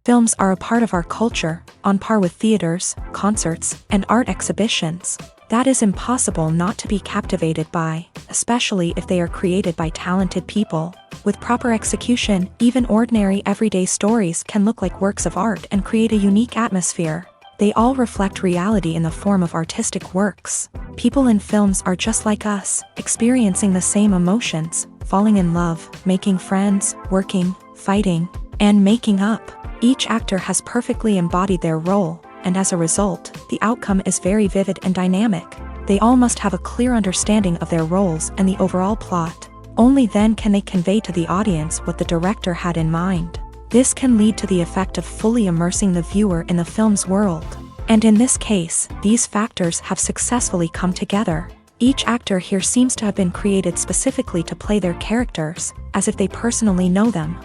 Films are a part of our culture, on par with theaters, concerts, and art exhibitions. That is impossible not to be captivated by, especially if they are created by talented people. With proper execution, even ordinary everyday stories can look like works of art and create a unique atmosphere. They all reflect reality in the form of artistic works. People in films are just like us, experiencing the same emotions, falling in love, making friends, working, fighting, and making up. Each actor has perfectly embodied their role, and as a result, the outcome is very vivid and dynamic. They all must have a clear understanding of their roles and the overall plot. Only then can they convey to the audience what the director had in mind. This can lead to the effect of fully immersing the viewer in the film's world. And in this case, these factors have successfully come together. Each actor here seems to have been created specifically to play their characters, as if they personally know them.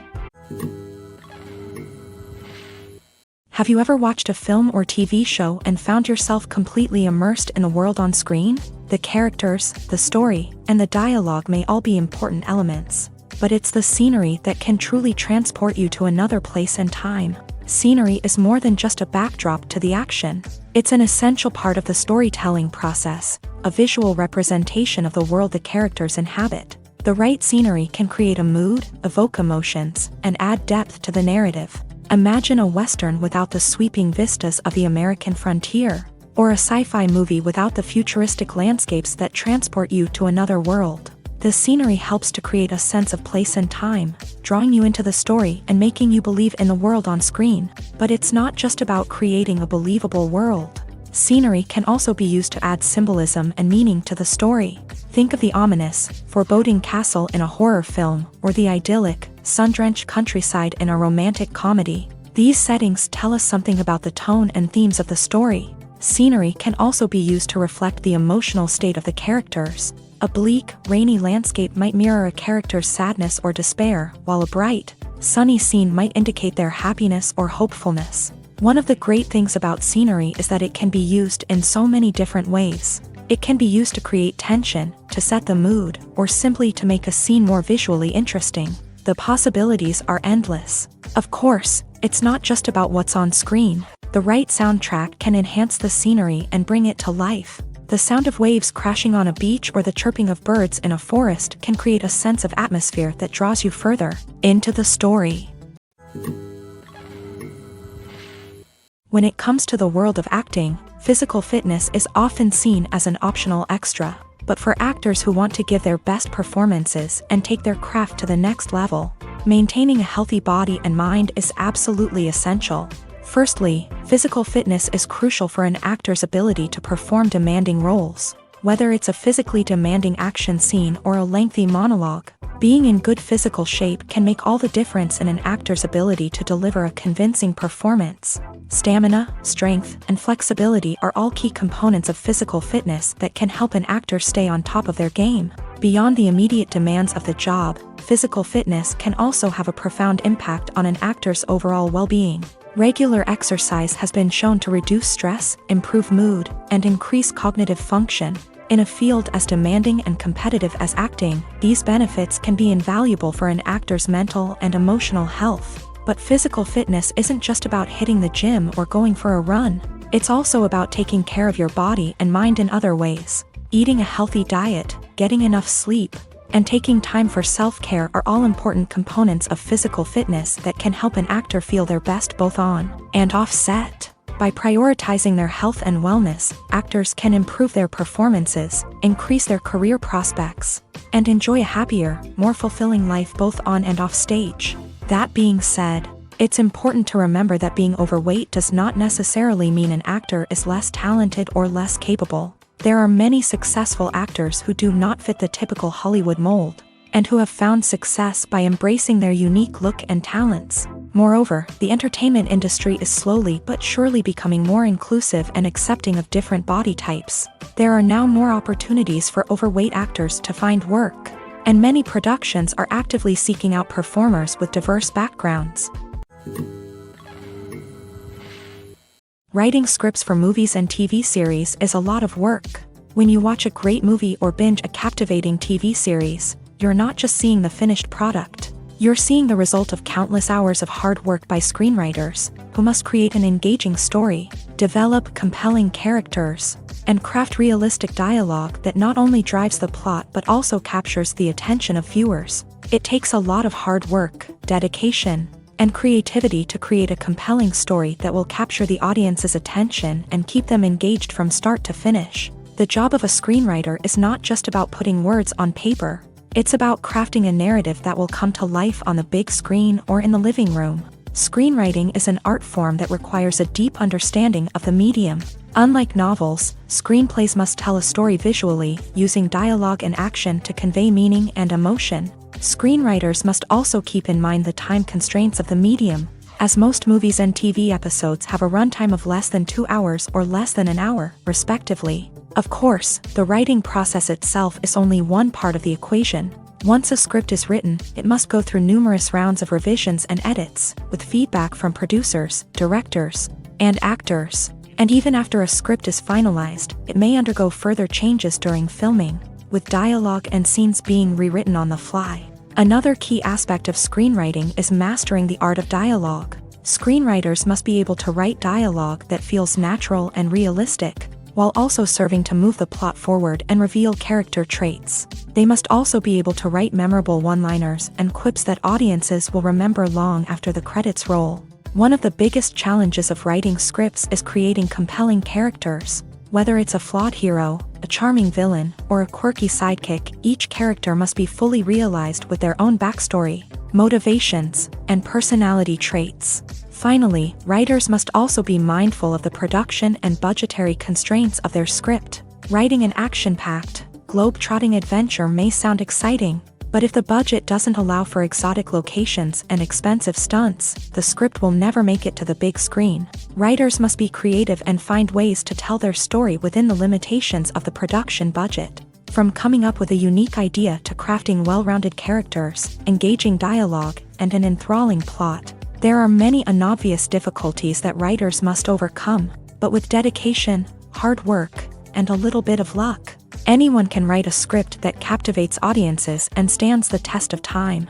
Have you ever watched a film or TV show and found yourself completely immersed in the world on screen? The characters, the story, and the dialogue may all be important elements, but it's the scenery that can truly transport you to another place and time. Scenery is more than just a backdrop to the action. It's an essential part of the storytelling process, a visual representation of the world the characters inhabit. The right scenery can create a mood, evoke emotions, and add depth to the narrative. Imagine a Western without the sweeping vistas of the American frontier, or a sci-fi movie without the futuristic landscapes that transport you to another world. The scenery helps to create a sense of place and time, drawing you into the story and making you believe in the world on screen. But it's not just about creating a believable world. Scenery can also be used to add symbolism and meaning to the story. Think of the ominous, foreboding castle in a horror film, or the idyllic, sun-drenched countryside in a romantic comedy. These settings tell us something about the tone and themes of the story. Scenery can also be used to reflect the emotional state of the characters. A bleak, rainy landscape might mirror a character's sadness or despair, while a bright, sunny scene might indicate their happiness or hopefulness. One of the great things about scenery is that it can be used in so many different ways. It can be used to create tension, to set the mood, or simply to make a scene more visually interesting. The possibilities are endless. Of course, it's not just about what's on screen. The right soundtrack can enhance the scenery and bring it to life. The sound of waves crashing on a beach or the chirping of birds in a forest can create a sense of atmosphere that draws you further into the story. When it comes to the world of acting, physical fitness is often seen as an optional extra. But for actors who want to give their best performances and take their craft to the next level, maintaining a healthy body and mind is absolutely essential. Firstly, physical fitness is crucial for an actor's ability to perform demanding roles. Whether it's a physically demanding action scene or a lengthy monologue, being in good physical shape can make all the difference in an actor's ability to deliver a convincing performance. Stamina, strength, and flexibility are all key components of physical fitness that can help an actor stay on top of their game. Beyond the immediate demands of the job, physical fitness can also have a profound impact on an actor's overall well-being. Regular exercise has been shown to reduce stress, improve mood, and increase cognitive function. In a field as demanding and competitive as acting, these benefits can be invaluable for an actor's mental and emotional health. But physical fitness isn't just about hitting the gym or going for a run. It's also about taking care of your body and mind in other ways. Eating a healthy diet, getting enough sleep, and taking time for self-care are all important components of physical fitness that can help an actor feel their best both on and off set. By prioritizing their health and wellness, actors can improve their performances, increase their career prospects, and enjoy a happier, more fulfilling life both on and off stage. That being said, it's important to remember that being overweight does not necessarily mean an actor is less talented or less capable. There are many successful actors who do not fit the typical Hollywood mold, and who have found success by embracing their unique look and talents. Moreover, the entertainment industry is slowly but surely becoming more inclusive and accepting of different body types. There are now more opportunities for overweight actors to find work, and many productions are actively seeking out performers with diverse backgrounds. Writing scripts for movies and TV series is a lot of work. When you watch a great movie or binge a captivating TV series, you're not just seeing the finished product. You're seeing the result of countless hours of hard work by screenwriters, who must create an engaging story, develop compelling characters, and craft realistic dialogue that not only drives the plot but also captures the attention of viewers. It takes a lot of hard work, dedication, and creativity to create a compelling story that will capture the audience's attention and keep them engaged from start to finish. The job of a screenwriter is not just about putting words on paper. It's about crafting a narrative that will come to life on the big screen or in the living room. Screenwriting is an art form that requires a deep understanding of the medium. Unlike novels, screenplays must tell a story visually, using dialogue and action to convey meaning and emotion. Screenwriters must also keep in mind the time constraints of the medium, as most movies and TV episodes have a runtime of less than 2 hours or less than an hour, respectively. Of course, the writing process itself is only one part of the equation. Once a script is written, it must go through numerous rounds of revisions and edits, with feedback from producers, directors, and actors. And even after a script is finalized, it may undergo further changes during filming, with dialogue and scenes being rewritten on the fly. Another key aspect of screenwriting is mastering the art of dialogue. Screenwriters must be able to write dialogue that feels natural and realistic, while also serving to move the plot forward and reveal character traits. They must also be able to write memorable one-liners and quips that audiences will remember long after the credits roll. One of the biggest challenges of writing scripts is creating compelling characters. Whether it's a flawed hero, a charming villain, or a quirky sidekick, each character must be fully realized with their own backstory, motivations, and personality traits. Finally, writers must also be mindful of the production and budgetary constraints of their script. Writing an action-packed, globe-trotting adventure may sound exciting, but if the budget doesn't allow for exotic locations and expensive stunts, the script will never make it to the big screen. Writers must be creative and find ways to tell their story within the limitations of the production budget. From coming up with a unique idea to crafting well-rounded characters, engaging dialogue, and an enthralling plot, there are many unobvious difficulties that writers must overcome, but with dedication, hard work, and a little bit of luck, anyone can write a script that captivates audiences and stands the test of time.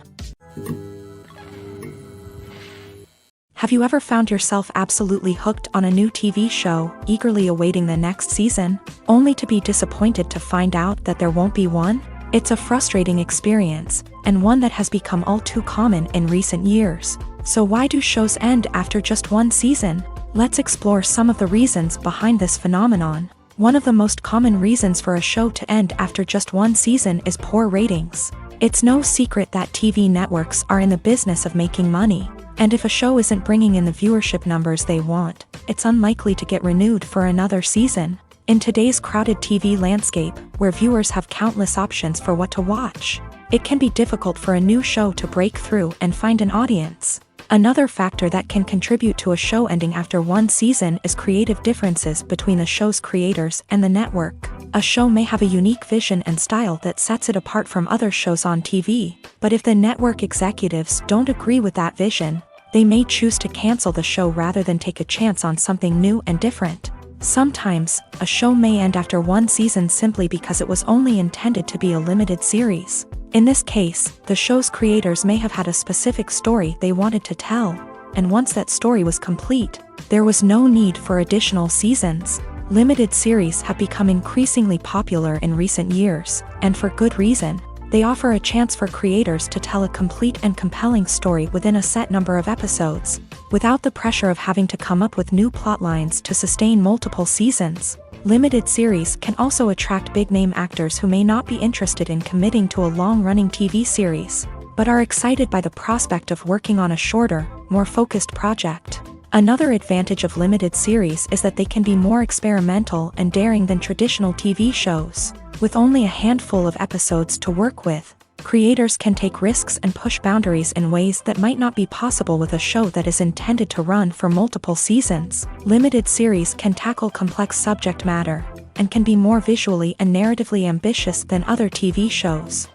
Have you ever found yourself absolutely hooked on a new TV show, eagerly awaiting the next season, only to be disappointed to find out that there won't be one? It's a frustrating experience, and one that has become all too common in recent years. So why do shows end after just one season? Let's explore some of the reasons behind this phenomenon. One of the most common reasons for a show to end after just one season is poor ratings. It's no secret that TV networks are in the business of making money, and if a show isn't bringing in the viewership numbers they want, it's unlikely to get renewed for another season. In today's crowded TV landscape, where viewers have countless options for what to watch, it can be difficult for a new show to break through and find an audience. Another factor that can contribute to a show ending after one season is creative differences between the show's creators and the network. A show may have a unique vision and style that sets it apart from other shows on TV, but if the network executives don't agree with that vision, they may choose to cancel the show rather than take a chance on something new and different. Sometimes, a show may end after one season simply because it was only intended to be a limited series. In this case, the show's creators may have had a specific story they wanted to tell, and once that story was complete, there was no need for additional seasons. Limited series have become increasingly popular in recent years, and for good reason. They offer a chance for creators to tell a complete and compelling story within a set number of episodes, without the pressure of having to come up with new plotlines to sustain multiple seasons. Limited series can also attract big-name actors who may not be interested in committing to a long-running TV series, but are excited by the prospect of working on a shorter, more focused project. Another advantage of limited series is that they can be more experimental and daring than traditional TV shows. With only a handful of episodes to work with, creators can take risks and push boundaries in ways that might not be possible with a show that is intended to run for multiple seasons. Limited series can tackle complex subject matter, and can be more visually and narratively ambitious than other TV shows.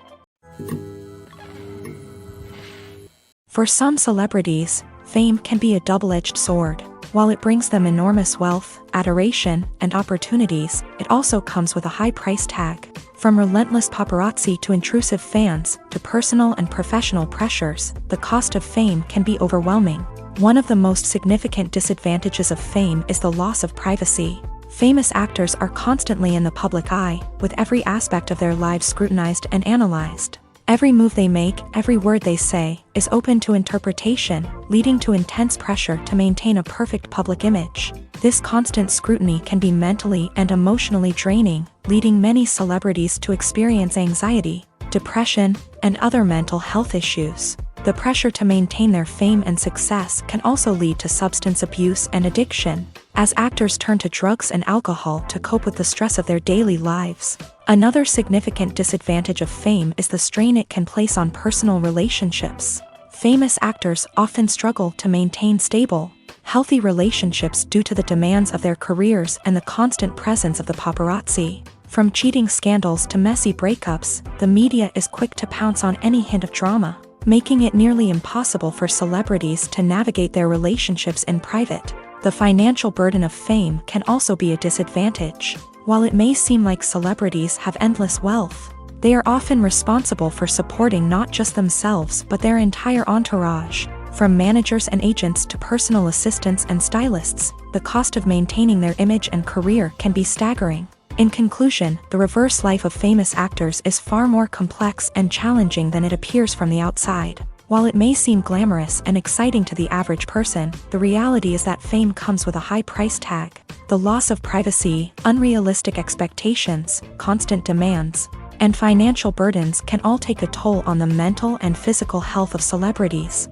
For some celebrities, fame can be a double-edged sword. While it brings them enormous wealth, adoration, and opportunities, it also comes with a high price tag. From relentless paparazzi to intrusive fans, to personal and professional pressures, the cost of fame can be overwhelming. One of the most significant disadvantages of fame is the loss of privacy. Famous actors are constantly in the public eye, with every aspect of their lives scrutinized and analyzed. Every move they make, every word they say, is open to interpretation, leading to intense pressure to maintain a perfect public image. This constant scrutiny can be mentally and emotionally draining, leading many celebrities to experience anxiety, depression, and other mental health issues. The pressure to maintain their fame and success can also lead to substance abuse and addiction, as actors turn to drugs and alcohol to cope with the stress of their daily lives. Another significant disadvantage of fame is the strain it can place on personal relationships. Famous actors often struggle to maintain stable, healthy relationships due to the demands of their careers and the constant presence of the paparazzi. From cheating scandals to messy breakups, the media is quick to pounce on any hint of drama, making it nearly impossible for celebrities to navigate their relationships in private. The financial burden of fame can also be a disadvantage. While it may seem like celebrities have endless wealth, they are often responsible for supporting not just themselves but their entire entourage. From managers and agents to personal assistants and stylists, the cost of maintaining their image and career can be staggering. In conclusion, the reverse life of famous actors is far more complex and challenging than it appears from the outside. While it may seem glamorous and exciting to the average person, the reality is that fame comes with a high price tag. The loss of privacy, unrealistic expectations, constant demands, and financial burdens can all take a toll on the mental and physical health of celebrities.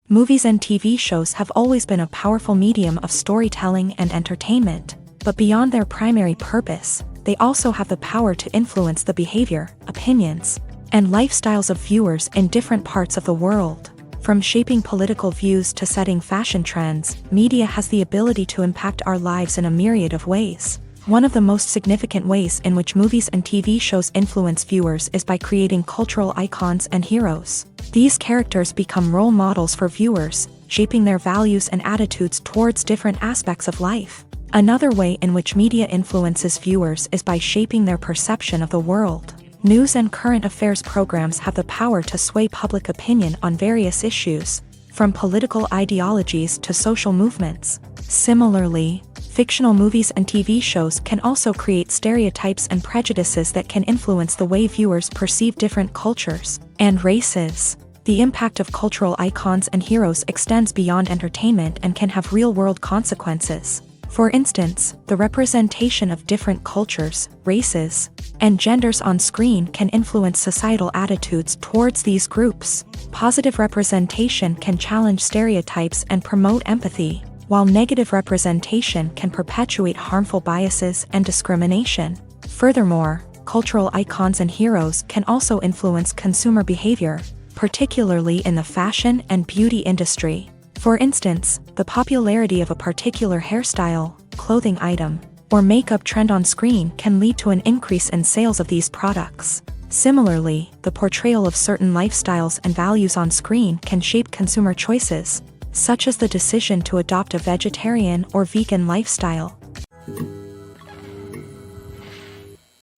Movies and TV shows have always been a powerful medium of storytelling and entertainment, but beyond their primary purpose, they also have the power to influence the behavior, opinions, and lifestyles of viewers in different parts of the world. From shaping political views to setting fashion trends, media has the ability to impact our lives in a myriad of ways. One of the most significant ways in which movies and TV shows influence viewers is by creating cultural icons and heroes. These characters become role models for viewers, shaping their values and attitudes towards different aspects of life. Another way in which media influences viewers is by shaping their perception of the world. News and current affairs programs have the power to sway public opinion on various issues, from political ideologies to social movements. Similarly, fictional movies and TV shows can also create stereotypes and prejudices that can influence the way viewers perceive different cultures and races. The impact of cultural icons and heroes extends beyond entertainment and can have real-world consequences. For instance, the representation of different cultures, races, and genders on screen can influence societal attitudes towards these groups. Positive representation can challenge stereotypes and promote empathy, while negative representation can perpetuate harmful biases and discrimination. Furthermore, cultural icons and heroes can also influence consumer behavior, particularly in the fashion and beauty industry. For instance, the popularity of a particular hairstyle, clothing item, or makeup trend on screen can lead to an increase in sales of these products. Similarly, the portrayal of certain lifestyles and values on screen can shape consumer choices, such as the decision to adopt a vegetarian or vegan lifestyle.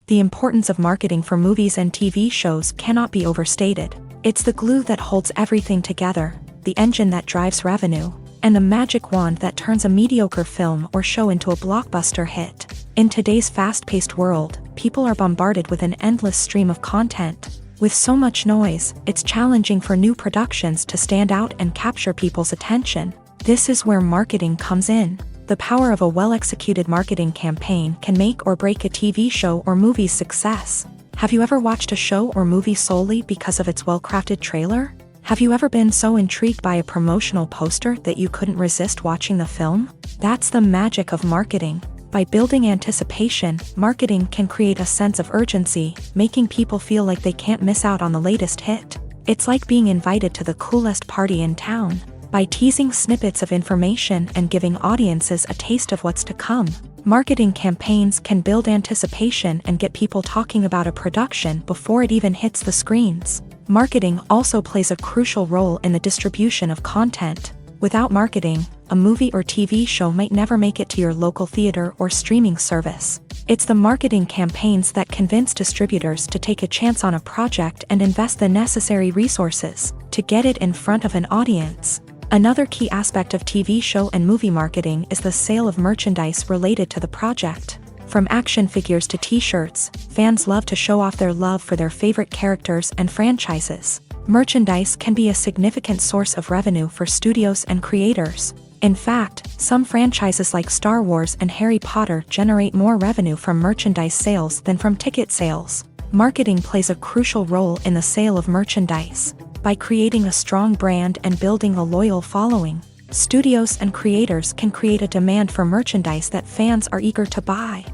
The importance of marketing for movies and TV shows cannot be overstated. It's the glue that holds everything together, the engine that drives revenue, and the magic wand that turns a mediocre film or show into a blockbuster hit. In today's fast-paced world, people are bombarded with an endless stream of content. With so much noise, it's challenging for new productions to stand out and capture people's attention. This is where marketing comes in. The power of a well-executed marketing campaign can make or break a TV show or movie's success. Have you ever watched a show or movie solely because of its well-crafted trailer? Have you ever been so intrigued by a promotional poster that you couldn't resist watching the film? That's the magic of marketing. By building anticipation, marketing can create a sense of urgency, making people feel like they can't miss out on the latest hit. It's like being invited to the coolest party in town. By teasing snippets of information and giving audiences a taste of what's to come, marketing campaigns can build anticipation and get people talking about a production before it even hits the screens. Marketing also plays a crucial role in the distribution of content. Without marketing, a movie or TV show might never make it to your local theater or streaming service. It's the marketing campaigns that convince distributors to take a chance on a project and invest the necessary resources to get it in front of an audience. Another key aspect of TV show and movie marketing is the sale of merchandise related to the project. From action figures to t-shirts, fans love to show off their love for their favorite characters and franchises. Merchandise can be a significant source of revenue for studios and creators. In fact, some franchises like Star Wars and Harry Potter generate more revenue from merchandise sales than from ticket sales. Marketing plays a crucial role in the sale of merchandise. By creating a strong brand and building a loyal following, studios and creators can create a demand for merchandise that fans are eager to buy.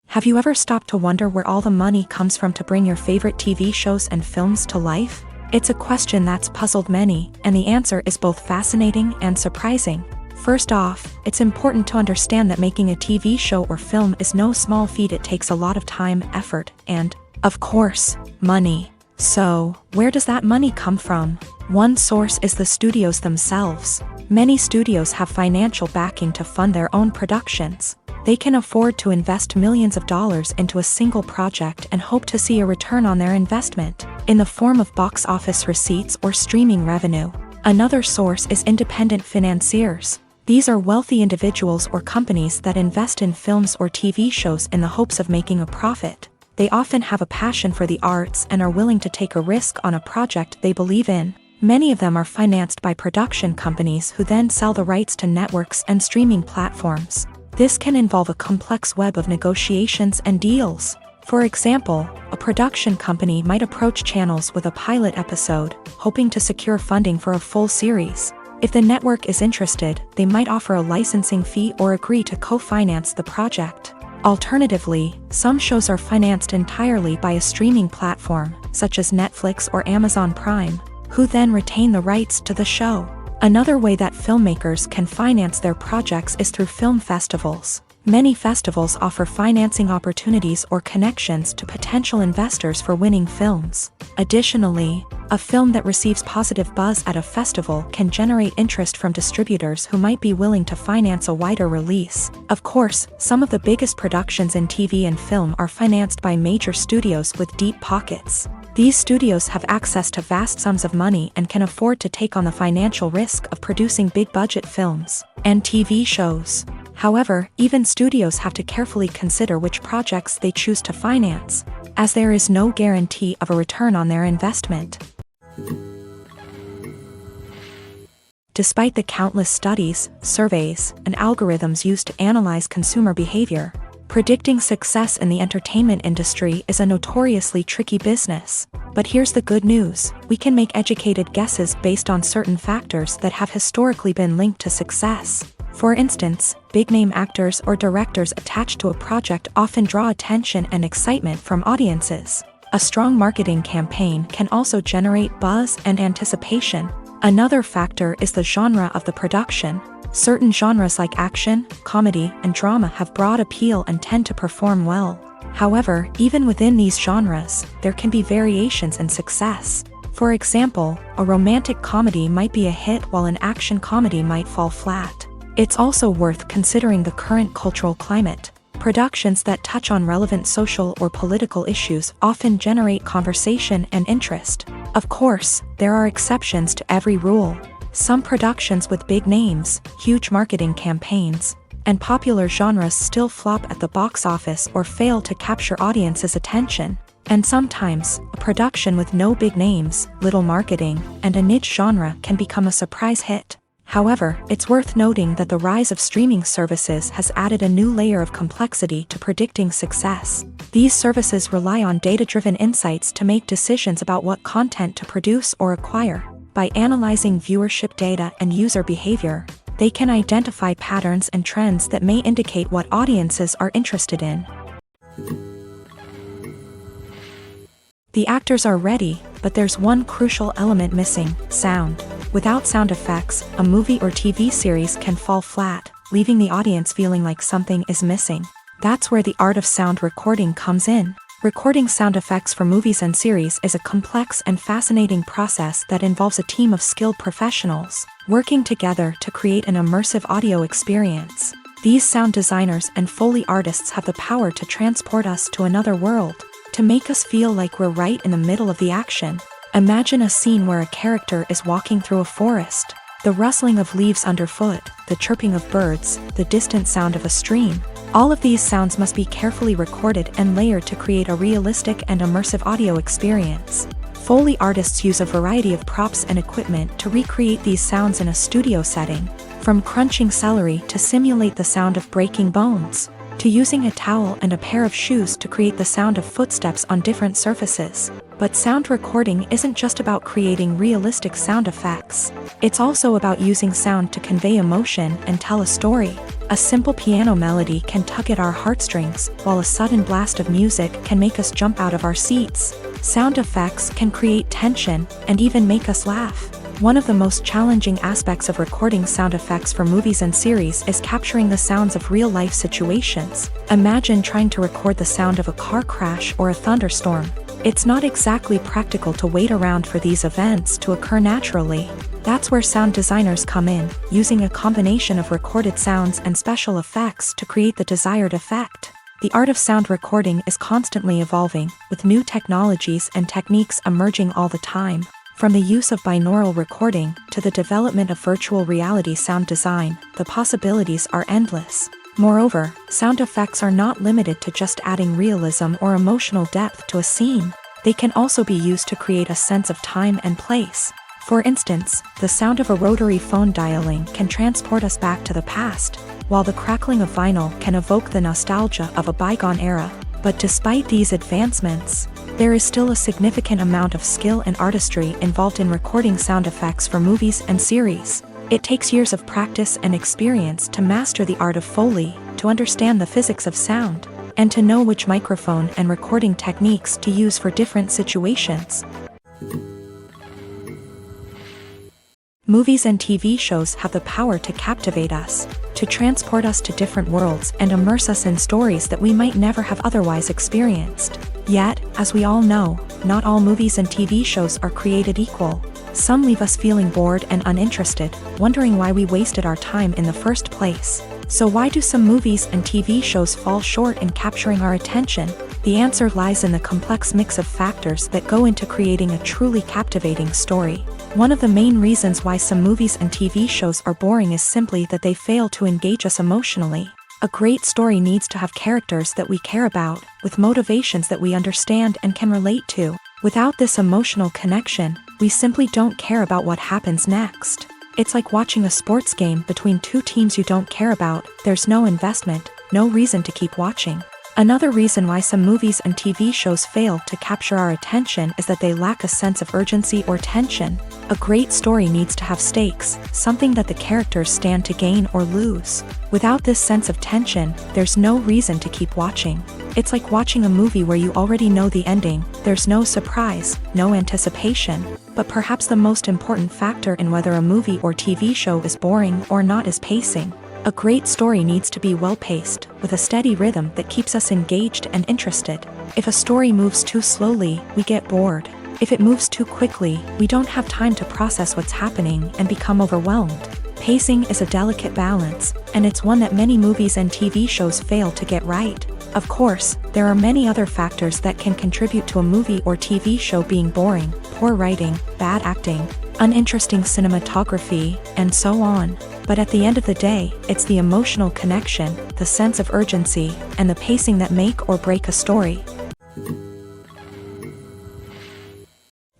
Have you ever stopped to wonder where all the money comes from to bring your favorite TV shows and films to life? It's a question that's puzzled many, and the answer is both fascinating and surprising. First off, it's important to understand that making a TV show or film is no small feat. It takes a lot of time, effort, and, of course, money. So, where does that money come from? One source is the studios themselves. Many studios have financial backing to fund their own productions. They can afford to invest millions of dollars into a single project and hope to see a return on their investment, in the form of box office receipts or streaming revenue. Another source is independent financiers. These are wealthy individuals or companies that invest in films or TV shows in the hopes of making a profit. They often have a passion for the arts and are willing to take a risk on a project they believe in. Many of them are financed by production companies who then sell the rights to networks and streaming platforms. This can involve a complex web of negotiations and deals. For example, a production company might approach channels with a pilot episode, hoping to secure funding for a full series. If the network is interested, they might offer a licensing fee or agree to co-finance the project. Alternatively, some shows are financed entirely by a streaming platform, such as Netflix or Amazon Prime, who then retain the rights to the show. Another way that filmmakers can finance their projects is through film festivals. Many festivals offer financing opportunities or connections to potential investors for winning films. Additionally, a film that receives positive buzz at a festival can generate interest from distributors who might be willing to finance a wider release. Of course, some of the biggest productions in TV and film are financed by major studios with deep pockets. These studios have access to vast sums of money and can afford to take on the financial risk of producing big-budget films and TV shows. However, even studios have to carefully consider which projects they choose to finance, as there is no guarantee of a return on their investment. Despite the countless studies, surveys, and algorithms used to analyze consumer behavior, predicting success in the entertainment industry is a notoriously tricky business. But here's the good news: we can make educated guesses based on certain factors that have historically been linked to success. For instance, big-name actors or directors attached to a project often draw attention and excitement from audiences. A strong marketing campaign can also generate buzz and anticipation. Another factor is the genre of the production. Certain genres like action, comedy, and drama have broad appeal and tend to perform well. However, even within these genres, there can be variations in success. For example, a romantic comedy might be a hit while an action comedy might fall flat. It's also worth considering the current cultural climate. Productions that touch on relevant social or political issues often generate conversation and interest. Of course, there are exceptions to every rule. Some productions with big names, huge marketing campaigns, and popular genres still flop at the box office or fail to capture audiences' attention. And sometimes, a production with no big names, little marketing, and a niche genre can become a surprise hit. However, it's worth noting that the rise of streaming services has added a new layer of complexity to predicting success. These services rely on data-driven insights to make decisions about what content to produce or acquire. By analyzing viewership data and user behavior, they can identify patterns and trends that may indicate what audiences are interested in. The actors are ready, but there's one crucial element missing: sound. Without sound effects, a movie or TV series can fall flat, leaving the audience feeling like something is missing. That's where the art of sound recording comes in. Recording sound effects for movies and series is a complex and fascinating process that involves a team of skilled professionals working together to create an immersive audio experience. These sound designers and Foley artists have the power to transport us to another world, to make us feel like we're right in the middle of the action. Imagine a scene where a character is walking through a forest. The rustling of leaves underfoot, the chirping of birds, the distant sound of a stream. All of these sounds must be carefully recorded and layered to create a realistic and immersive audio experience. Foley artists use a variety of props and equipment to recreate these sounds in a studio setting, from crunching celery to simulate the sound of breaking bones, to using a towel and a pair of shoes to create the sound of footsteps on different surfaces. But sound recording isn't just about creating realistic sound effects. It's also about using sound to convey emotion and tell a story. A simple piano melody can tug at our heartstrings, while a sudden blast of music can make us jump out of our seats. Sound effects can create tension and even make us laugh. One of the most challenging aspects of recording sound effects for movies and series is capturing the sounds of real-life situations. Imagine trying to record the sound of a car crash or a thunderstorm. It's not exactly practical to wait around for these events to occur naturally. That's where sound designers come in, using a combination of recorded sounds and special effects to create the desired effect. The art of sound recording is constantly evolving, with new technologies and techniques emerging all the time. From the use of binaural recording to the development of virtual reality sound design, the possibilities are endless. Moreover, sound effects are not limited to just adding realism or emotional depth to a scene. They can also be used to create a sense of time and place. For instance, the sound of a rotary phone dialing can transport us back to the past, while the crackling of vinyl can evoke the nostalgia of a bygone era. But despite these advancements, there is still a significant amount of skill and artistry involved in recording sound effects for movies and series. It takes years of practice and experience to master the art of Foley, to understand the physics of sound, and to know which microphone and recording techniques to use for different situations. Movies and TV shows have the power to captivate us, to transport us to different worlds and immerse us in stories that we might never have otherwise experienced. Yet, as we all know, not all movies and TV shows are created equal. Some leave us feeling bored and uninterested, wondering why we wasted our time in the first place. So why do some movies and TV shows fall short in capturing our attention? The answer lies in the complex mix of factors that go into creating a truly captivating story. One of the main reasons why some movies and TV shows are boring is simply that they fail to engage us emotionally. A great story needs to have characters that we care about, with motivations that we understand and can relate to. Without this emotional connection, we simply don't care about what happens next. It's like watching a sports game between two teams you don't care about. There's no investment, no reason to keep watching. Another reason why some movies and TV shows fail to capture our attention is that they lack a sense of urgency or tension. A great story needs to have stakes, something that the characters stand to gain or lose. Without this sense of tension, there's no reason to keep watching. It's like watching a movie where you already know the ending. There's no surprise, no anticipation. But perhaps the most important factor in whether a movie or TV show is boring or not is pacing. A great story needs to be well-paced, with a steady rhythm that keeps us engaged and interested. If a story moves too slowly, we get bored. If it moves too quickly, we don't have time to process what's happening and become overwhelmed. Pacing is a delicate balance, and it's one that many movies and TV shows fail to get right. Of course, there are many other factors that can contribute to a movie or TV show being boring: poor writing, bad acting, uninteresting cinematography, and so on. But at the end of the day, it's the emotional connection, the sense of urgency, and the pacing that make or break a story.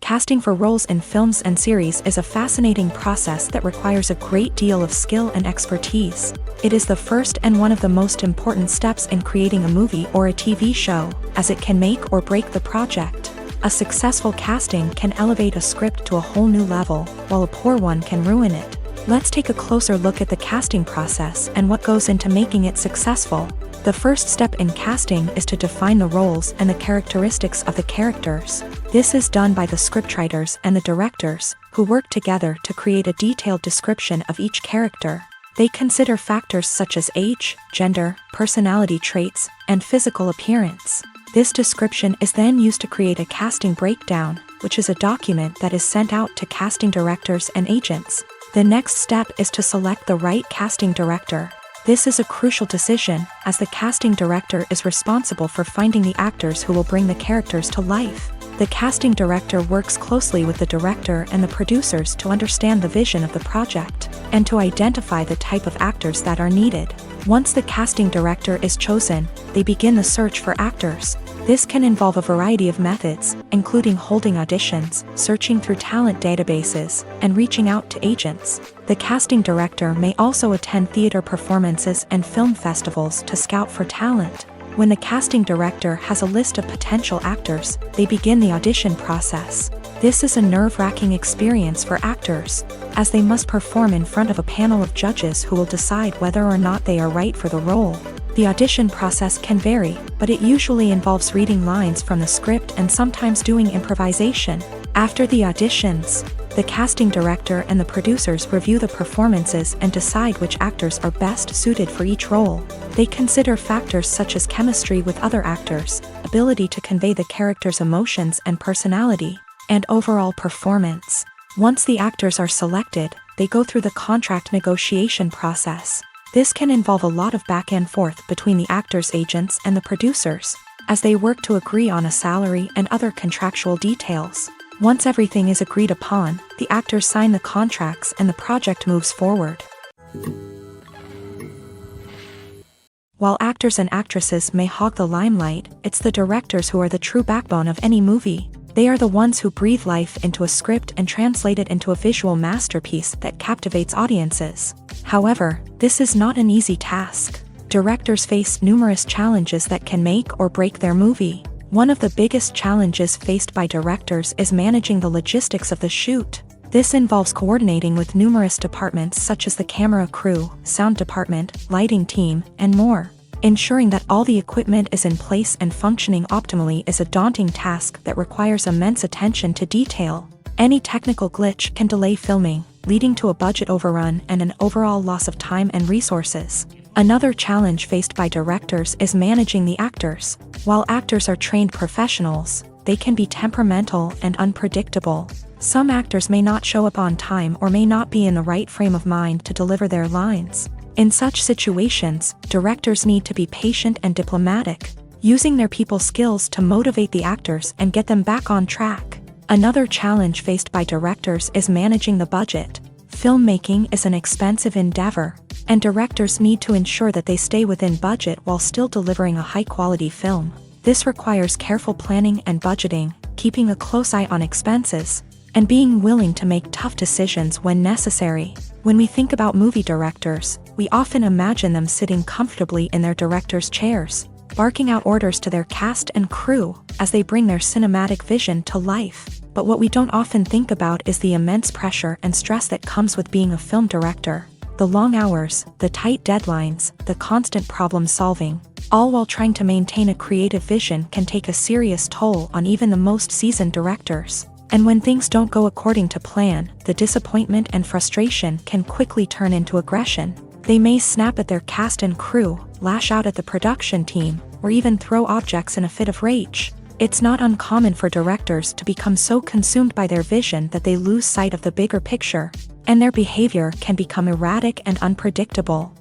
Casting for roles in films and series is a fascinating process that requires a great deal of skill and expertise. It is the first and one of the most important steps in creating a movie or a TV show, as it can make or break the project. A successful casting can elevate a script to a whole new level, while a poor one can ruin it. Let's take a closer look at the casting process and what goes into making it successful. The first step in casting is to define the roles and the characteristics of the characters. This is done by the scriptwriters and the directors, who work together to create a detailed description of each character. They consider factors such as age, gender, personality traits, and physical appearance. This description is then used to create a casting breakdown, which is a document that is sent out to casting directors and agents. The next step is to select the right casting director. This is a crucial decision, as the casting director is responsible for finding the actors who will bring the characters to life. The casting director works closely with the director and the producers to understand the vision of the project, and to identify the type of actors that are needed. Once the casting director is chosen, they begin the search for actors. This can involve a variety of methods, including holding auditions, searching through talent databases, and reaching out to agents. The casting director may also attend theater performances and film festivals to scout for talent. When the casting director has a list of potential actors, they begin the audition process. This is a nerve-wracking experience for actors, as they must perform in front of a panel of judges who will decide whether or not they are right for the role. The audition process can vary, but it usually involves reading lines from the script and sometimes doing improvisation. After the auditions, the casting director and the producers review the performances and decide which actors are best suited for each role. They consider factors such as chemistry with other actors, ability to convey the character's emotions and personality, and overall performance. Once the actors are selected, they go through the contract negotiation process. This can involve a lot of back and forth between the actors' agents and the producers, as they work to agree on a salary and other contractual details. Once everything is agreed upon, the actors sign the contracts and the project moves forward. While actors and actresses may hog the limelight, it's the directors who are the true backbone of any movie. They are the ones who breathe life into a script and translate it into a visual masterpiece that captivates audiences. However, this is not an easy task. Directors face numerous challenges that can make or break their movie. One of the biggest challenges faced by directors is managing the logistics of the shoot. This involves coordinating with numerous departments such as the camera crew, sound department, lighting team, and more. Ensuring that all the equipment is in place and functioning optimally is a daunting task that requires immense attention to detail. Any technical glitch can delay filming, leading to a budget overrun and an overall loss of time and resources. Another challenge faced by directors is managing the actors. While actors are trained professionals, they can be temperamental and unpredictable. Some actors may not show up on time or may not be in the right frame of mind to deliver their lines. In such situations, directors need to be patient and diplomatic, using their people skills to motivate the actors and get them back on track. Another challenge faced by directors is managing the budget. Filmmaking is an expensive endeavor, and directors need to ensure that they stay within budget while still delivering a high-quality film. This requires careful planning and budgeting, keeping a close eye on expenses, and being willing to make tough decisions when necessary. When we think about movie directors, we often imagine them sitting comfortably in their director's chairs, barking out orders to their cast and crew as they bring their cinematic vision to life. But what we don't often think about is the immense pressure and stress that comes with being a film director. The long hours, the tight deadlines, the constant problem solving, all while trying to maintain a creative vision can take a serious toll on even the most seasoned directors. And when things don't go according to plan, the disappointment and frustration can quickly turn into aggression. They may snap at their cast and crew, lash out at the production team, or even throw objects in a fit of rage. It's not uncommon for directors to become so consumed by their vision that they lose sight of the bigger picture, and their behavior can become erratic and unpredictable.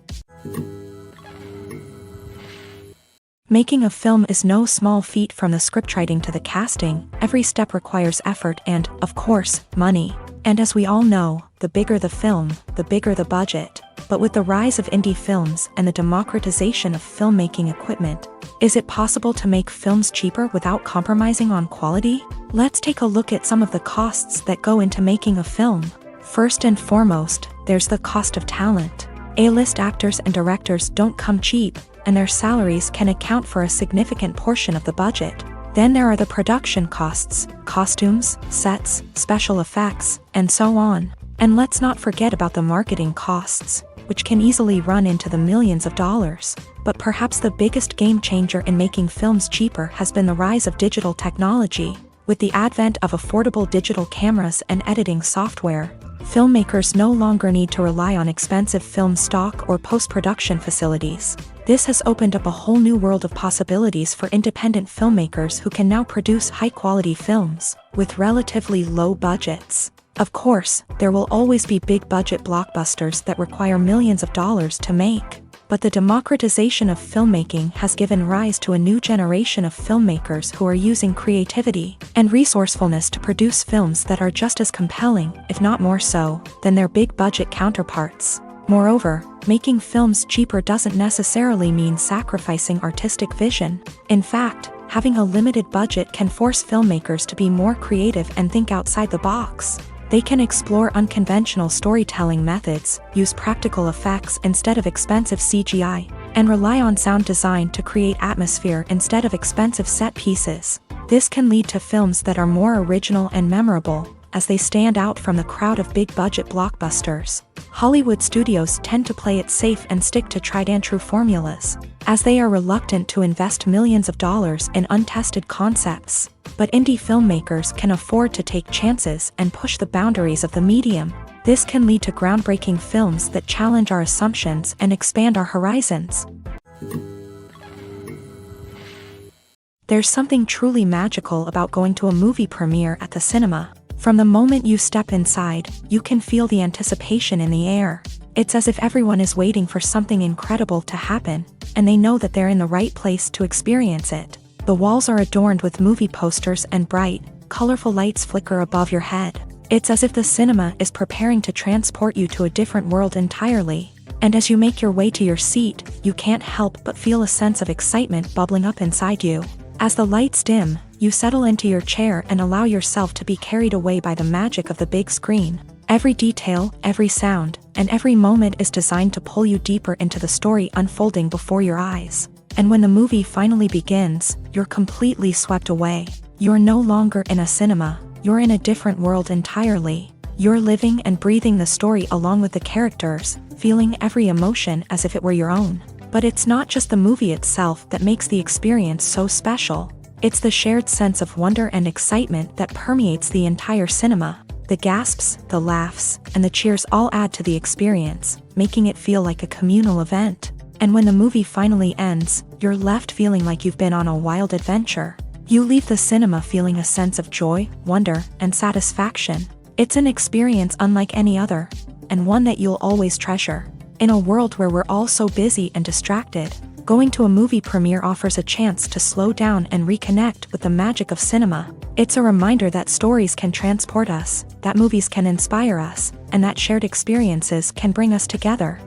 Making a film is no small feat. From the scriptwriting to the casting, every step requires effort and, of course, money. And as we all know, the bigger the film, the bigger the budget. But with the rise of indie films and the democratization of filmmaking equipment, is it possible to make films cheaper without compromising on quality? Let's take a look at some of the costs that go into making a film. First and foremost, there's the cost of talent. A-list actors and directors don't come cheap, and their salaries can account for a significant portion of the budget. Then there are the production costs, costumes, sets, special effects, and so on. And let's not forget about the marketing costs, which can easily run into the millions of dollars. But perhaps the biggest game changer in making films cheaper has been the rise of digital technology. With the advent of affordable digital cameras and editing software, Filmmakers no longer need to rely on expensive film stock or post-production facilities. This has opened up a whole new world of possibilities for independent filmmakers who can now produce high-quality films with relatively low budgets. Of course, there will always be big-budget blockbusters that require millions of dollars to make. But the democratization of filmmaking has given rise to a new generation of filmmakers who are using creativity and resourcefulness to produce films that are just as compelling, if not more so, than their big-budget counterparts. Moreover, making films cheaper doesn't necessarily mean sacrificing artistic vision. In fact, having a limited budget can force filmmakers to be more creative and think outside the box. They can explore unconventional storytelling methods, use practical effects instead of expensive CGI, and rely on sound design to create atmosphere instead of expensive set pieces. This can lead to films that are more original and memorable, as they stand out from the crowd of big-budget blockbusters. Hollywood studios tend to play it safe and stick to tried-and-true formulas, as they are reluctant to invest millions of dollars in untested concepts. But indie filmmakers can afford to take chances and push the boundaries of the medium. This can lead to groundbreaking films that challenge our assumptions and expand our horizons. There's something truly magical about going to a movie premiere at the cinema. From the moment you step inside, you can feel the anticipation in the air. It's as if everyone is waiting for something incredible to happen, and they know that they're in the right place to experience it. The walls are adorned with movie posters and bright, colorful lights flicker above your head. It's as if the cinema is preparing to transport you to a different world entirely. And as you make your way to your seat, you can't help but feel a sense of excitement bubbling up inside you. As the lights dim, you settle into your chair and allow yourself to be carried away by the magic of the big screen. Every detail, every sound, and every moment is designed to pull you deeper into the story unfolding before your eyes. And when the movie finally begins, you're completely swept away. You're no longer in a cinema, you're in a different world entirely. You're living and breathing the story along with the characters, feeling every emotion as if it were your own. But it's not just the movie itself that makes the experience so special. It's the shared sense of wonder and excitement that permeates the entire cinema. The gasps, the laughs, and the cheers all add to the experience, making it feel like a communal event. And when the movie finally ends, you're left feeling like you've been on a wild adventure. You leave the cinema feeling a sense of joy, wonder, and satisfaction. It's an experience unlike any other, and one that you'll always treasure. In a world where we're all so busy and distracted, going to a movie premiere offers a chance to slow down and reconnect with the magic of cinema. It's a reminder that stories can transport us, that movies can inspire us, and that shared experiences can bring us together.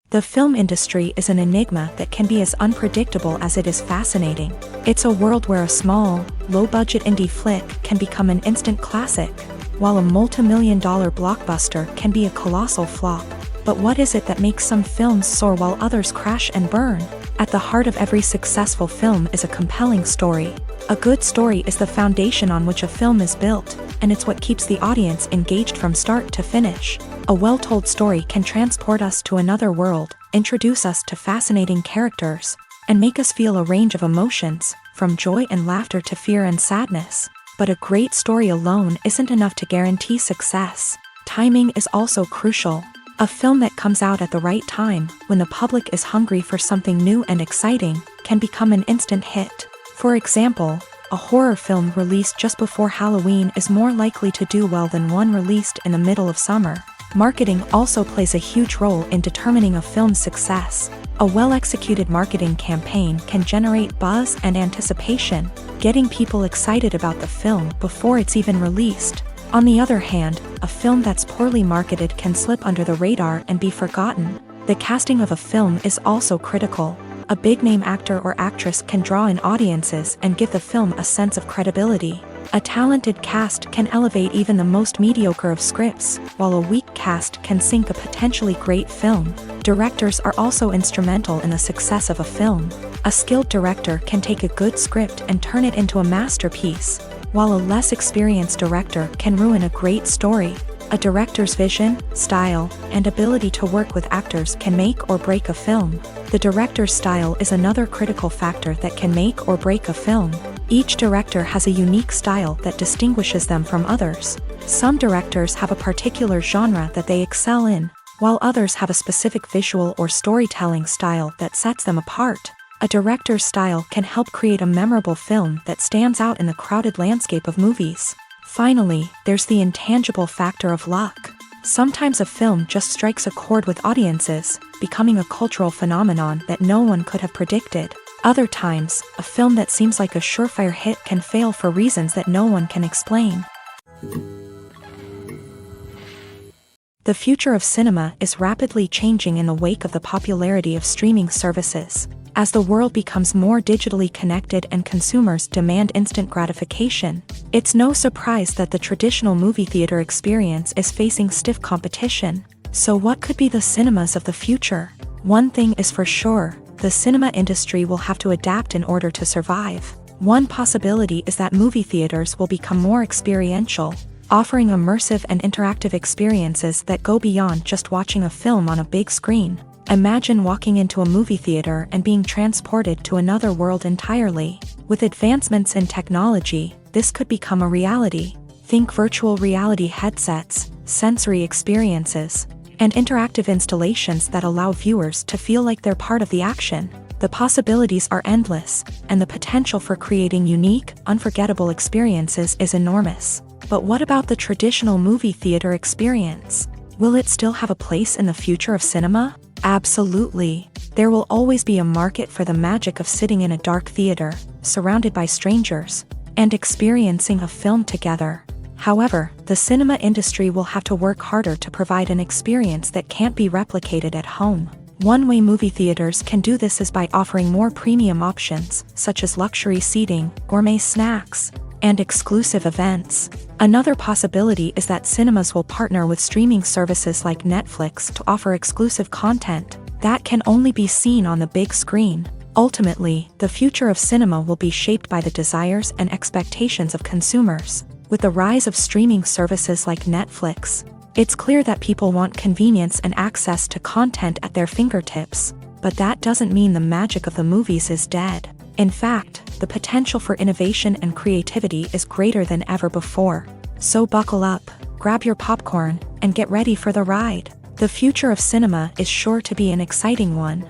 The film industry is an enigma that can be as unpredictable as it is fascinating. It's a world where a small, low-budget indie flick can become an instant classic, while a multi-million-dollar blockbuster can be a colossal flop. But what is it that makes some films soar while others crash and burn? At the heart of every successful film is a compelling story. A good story is the foundation on which a film is built, and it's what keeps the audience engaged from start to finish. A well-told story can transport us to another world, introduce us to fascinating characters, and make us feel a range of emotions, from joy and laughter to fear and sadness. But a great story alone isn't enough to guarantee success. Timing is also crucial. A film that comes out at the right time, when the public is hungry for something new and exciting, can become an instant hit. For example, a horror film released just before Halloween is more likely to do well than one released in the middle of summer. Marketing also plays a huge role in determining a film's success. A well-executed marketing campaign can generate buzz and anticipation, getting people excited about the film before it's even released. On the other hand, a film that's poorly marketed can slip under the radar and be forgotten. The casting of a film is also critical. A big-name actor or actress can draw in audiences and give the film a sense of credibility. A talented cast can elevate even the most mediocre of scripts, while a weak cast can sink a potentially great film. Directors are also instrumental in the success of a film. A skilled director can take a good script and turn it into a masterpiece, while a less experienced director can ruin a great story. A director's vision, style, and ability to work with actors can make or break a film. The director's style is another critical factor that can make or break a film. Each director has a unique style that distinguishes them from others. Some directors have a particular genre that they excel in, while others have a specific visual or storytelling style that sets them apart. A director's style can help create a memorable film that stands out in the crowded landscape of movies. Finally, there's the intangible factor of luck. Sometimes a film just strikes a chord with audiences, becoming a cultural phenomenon that no one could have predicted. Other times, a film that seems like a surefire hit can fail for reasons that no one can explain. The future of cinema is rapidly changing in the wake of the popularity of streaming services. As the world becomes more digitally connected and consumers demand instant gratification, it's no surprise that the traditional movie theater experience is facing stiff competition. So what could be the cinemas of the future? One thing is for sure, the cinema industry will have to adapt in order to survive. One possibility is that movie theaters will become more experiential, offering immersive and interactive experiences that go beyond just watching a film on a big screen. Imagine walking into a movie theater and being transported to another world entirely. With advancements in technology, this could become a reality. Think virtual reality headsets, sensory experiences, and interactive installations that allow viewers to feel like they're part of the action. The possibilities are endless, and the potential for creating unique, unforgettable experiences is enormous. But what about the traditional movie theater experience? Will it still have a place in the future of cinema? Absolutely. There will always be a market for the magic of sitting in a dark theater, surrounded by strangers, and experiencing a film together. However, the cinema industry will have to work harder to provide an experience that can't be replicated at home. One way movie theaters can do this is by offering more premium options, such as luxury seating, gourmet snacks, and exclusive events. Another possibility is that cinemas will partner with streaming services like Netflix to offer exclusive content that can only be seen on the big screen. Ultimately, the future of cinema will be shaped by the desires and expectations of consumers. With the rise of streaming services like Netflix, it's clear that people want convenience and access to content at their fingertips. But that doesn't mean the magic of the movies is dead. In fact, the potential for innovation and creativity is greater than ever before. So buckle up, grab your popcorn, and get ready for the ride. The future of cinema is sure to be an exciting one.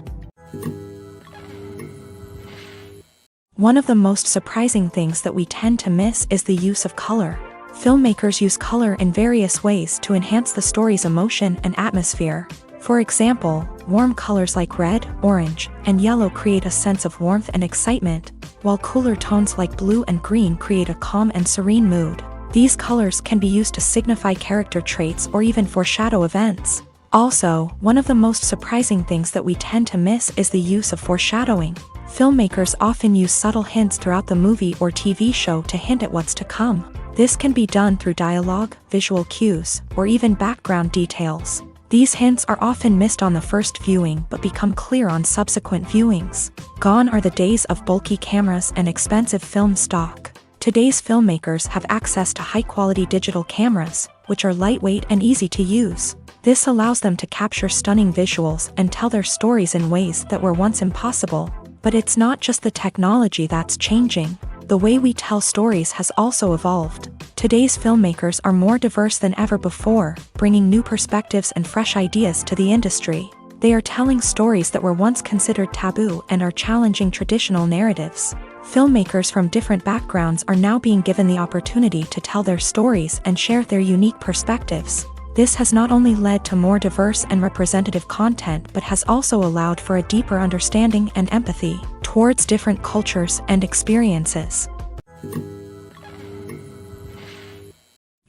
One of the most surprising things that we tend to miss is the use of color. Filmmakers use color in various ways to enhance the story's emotion and atmosphere. For example, warm colors like red, orange, and yellow create a sense of warmth and excitement, while cooler tones like blue and green create a calm and serene mood. These colors can be used to signify character traits or even foreshadow events. Also, one of the most surprising things that we tend to miss is the use of foreshadowing. Filmmakers often use subtle hints throughout the movie or TV show to hint at what's to come. This can be done through dialogue, visual cues, or even background details. These hints are often missed on the first viewing but become clear on subsequent viewings. Gone are the days of bulky cameras and expensive film stock. Today's filmmakers have access to high-quality digital cameras, which are lightweight and easy to use. This allows them to capture stunning visuals and tell their stories in ways that were once impossible. But it's not just the technology that's changing. The way we tell stories has also evolved. Today's filmmakers are more diverse than ever before, bringing new perspectives and fresh ideas to the industry. They are telling stories that were once considered taboo and are challenging traditional narratives. Filmmakers from different backgrounds are now being given the opportunity to tell their stories and share their unique perspectives. This has not only led to more diverse and representative content but has also allowed for a deeper understanding and empathy towards different cultures and experiences.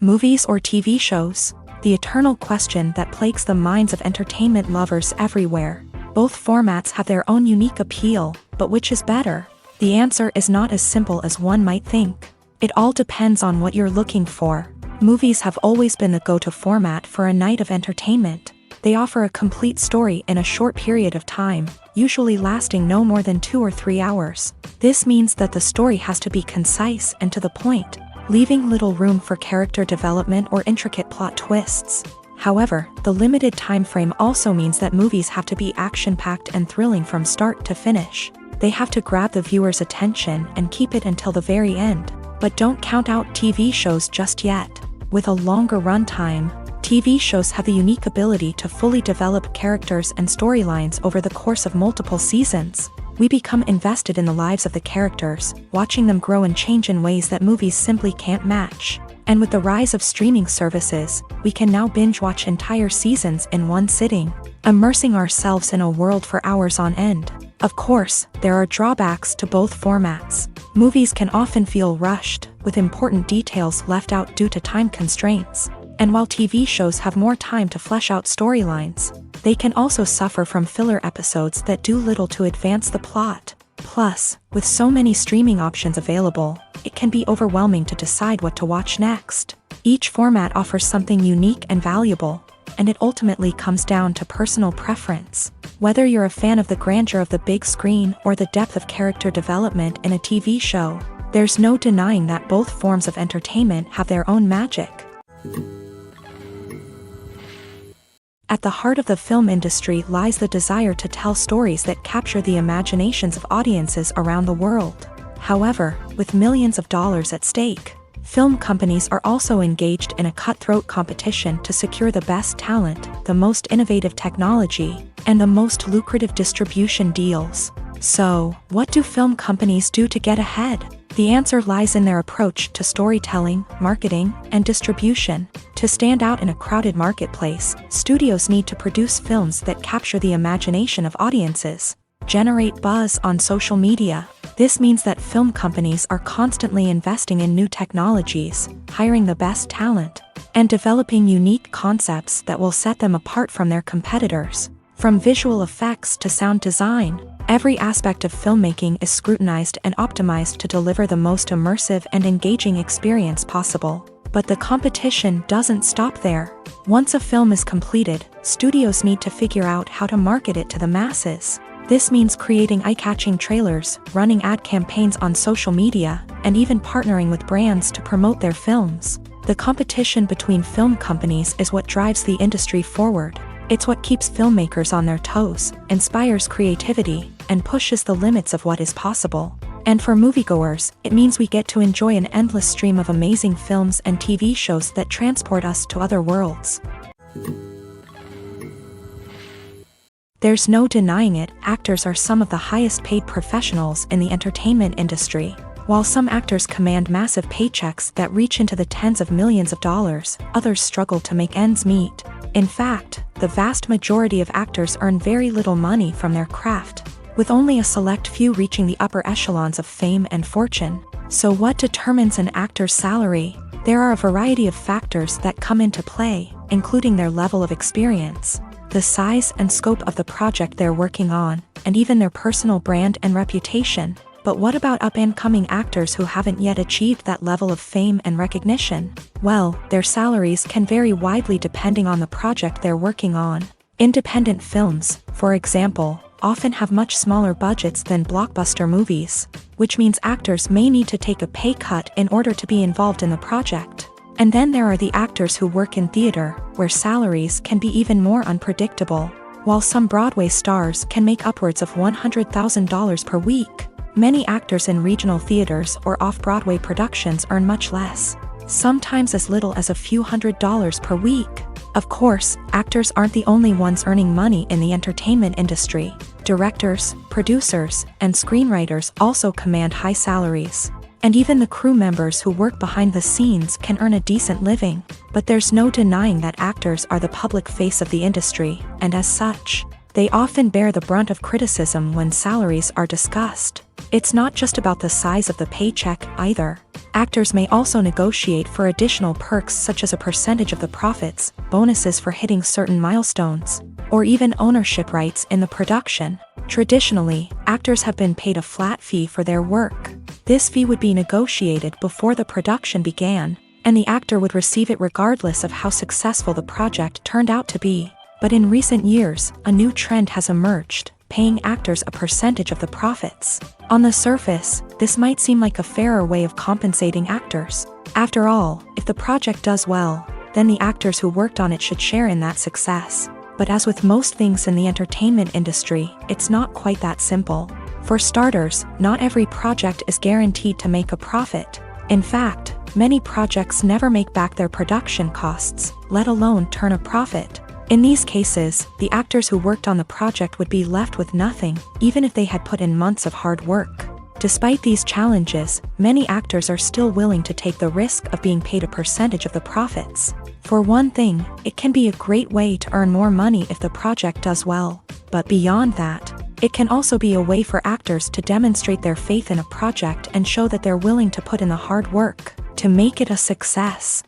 Movies or TV shows? The eternal question that plagues the minds of entertainment lovers everywhere. Both formats have their own unique appeal, but which is better? The answer is not as simple as one might think. It all depends on what you're looking for. Movies have always been the go-to format for a night of entertainment. They offer a complete story in a short period of time, usually lasting no more than 2 or 3 hours. This means that the story has to be concise and to the point, leaving little room for character development or intricate plot twists. However, the limited time frame also means that movies have to be action-packed and thrilling from start to finish. They have to grab the viewer's attention and keep it until the very end. But don't count out TV shows just yet. With a longer runtime, TV shows have the unique ability to fully develop characters and storylines over the course of multiple seasons. We become invested in the lives of the characters, watching them grow and change in ways that movies simply can't match. And with the rise of streaming services, we can now binge-watch entire seasons in one sitting, immersing ourselves in a world for hours on end. Of course, there are drawbacks to both formats. Movies can often feel rushed, with important details left out due to time constraints. And while TV shows have more time to flesh out storylines, they can also suffer from filler episodes that do little to advance the plot. Plus, with so many streaming options available, it can be overwhelming to decide what to watch next. Each format offers something unique and valuable, and it ultimately comes down to personal preference. Whether you're a fan of the grandeur of the big screen or the depth of character development in a TV show, there's no denying that both forms of entertainment have their own magic. At the heart of the film industry lies the desire to tell stories that capture the imaginations of audiences around the world. However, with millions of dollars at stake, film companies are also engaged in a cutthroat competition to secure the best talent, the most innovative technology, and the most lucrative distribution deals. So, what do film companies do to get ahead? The answer lies in their approach to storytelling, marketing, and distribution. To stand out in a crowded marketplace, studios need to produce films that capture the imagination of audiences, generate buzz on social media. This means that film companies are constantly investing in new technologies, hiring the best talent, and developing unique concepts that will set them apart from their competitors. From visual effects to sound design, every aspect of filmmaking is scrutinized and optimized to deliver the most immersive and engaging experience possible. But the competition doesn't stop there. Once a film is completed, studios need to figure out how to market it to the masses. This means creating eye-catching trailers, running ad campaigns on social media, and even partnering with brands to promote their films. The competition between film companies is what drives the industry forward. It's what keeps filmmakers on their toes, inspires creativity, and pushes the limits of what is possible. And for moviegoers, it means we get to enjoy an endless stream of amazing films and TV shows that transport us to other worlds. There's no denying it, actors are some of the highest paid professionals in the entertainment industry. While some actors command massive paychecks that reach into the tens of millions of dollars, others struggle to make ends meet. In fact, the vast majority of actors earn very little money from their craft, with only a select few reaching the upper echelons of fame and fortune. So what determines an actor's salary? There are a variety of factors that come into play, including their level of experience, the size and scope of the project they're working on, and even their personal brand and reputation. But what about up-and-coming actors who haven't yet achieved that level of fame and recognition? Well, their salaries can vary widely depending on the project they're working on. Independent films, for example, often have much smaller budgets than blockbuster movies, which means actors may need to take a pay cut in order to be involved in the project. And then there are the actors who work in theater, where salaries can be even more unpredictable. While some Broadway stars can make upwards of $100,000 per week, many actors in regional theaters or off-Broadway productions earn much less, sometimes as little as a few $100s per week. Of course, actors aren't the only ones earning money in the entertainment industry. Directors, producers, and screenwriters also command high salaries. And even the crew members who work behind the scenes can earn a decent living. But there's no denying that actors are the public face of the industry, and as such, they often bear the brunt of criticism when salaries are discussed. It's not just about the size of the paycheck either. Actors may also negotiate for additional perks such as a percentage of the profits, bonuses for hitting certain milestones, or even ownership rights in the production. Traditionally, actors have been paid a flat fee for their work. This fee would be negotiated before the production began, and the actor would receive it regardless of how successful the project turned out to be. But in recent years, a new trend has emerged, paying actors a percentage of the profits. On the surface, this might seem like a fairer way of compensating actors. After all, if the project does well, then the actors who worked on it should share in that success. But as with most things in the entertainment industry, it's not quite that simple. For starters, not every project is guaranteed to make a profit. In fact, many projects never make back their production costs, let alone turn a profit. In these cases, the actors who worked on the project would be left with nothing, even if they had put in months of hard work. Despite these challenges, many actors are still willing to take the risk of being paid a percentage of the profits. For one thing, it can be a great way to earn more money if the project does well. But beyond that, it can also be a way for actors to demonstrate their faith in a project and show that they're willing to put in the hard work to make it a success.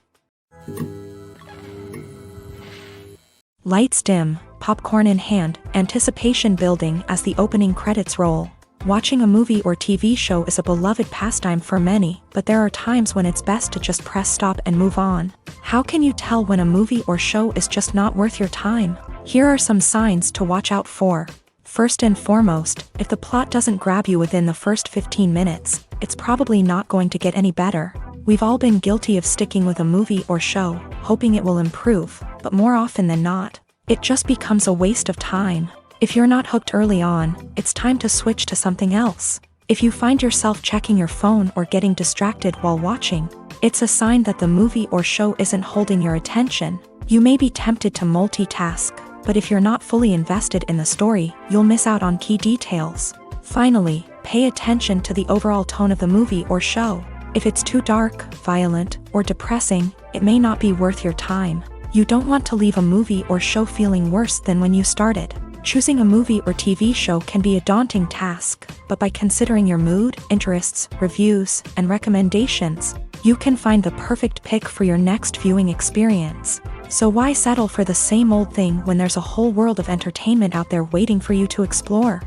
Lights dim, popcorn in hand, anticipation building as the opening credits roll. Watching a movie or TV show is a beloved pastime for many, but there are times when it's best to just press stop and move on. How can you tell when a movie or show is just not worth your time? Here are some signs to watch out for. First and foremost, if the plot doesn't grab you within the first 15 minutes, it's probably not going to get any better. We've all been guilty of sticking with a movie or show, hoping it will improve, but more often than not, it just becomes a waste of time. If you're not hooked early on, it's time to switch to something else. If you find yourself checking your phone or getting distracted while watching, it's a sign that the movie or show isn't holding your attention. You may be tempted to multitask, but if you're not fully invested in the story, you'll miss out on key details. Finally, pay attention to the overall tone of the movie or show. If it's too dark, violent, or depressing, it may not be worth your time. You don't want to leave a movie or show feeling worse than when you started. Choosing a movie or TV show can be a daunting task, but by considering your mood, interests, reviews, and recommendations, you can find the perfect pick for your next viewing experience. So why settle for the same old thing when there's a whole world of entertainment out there waiting for you to explore?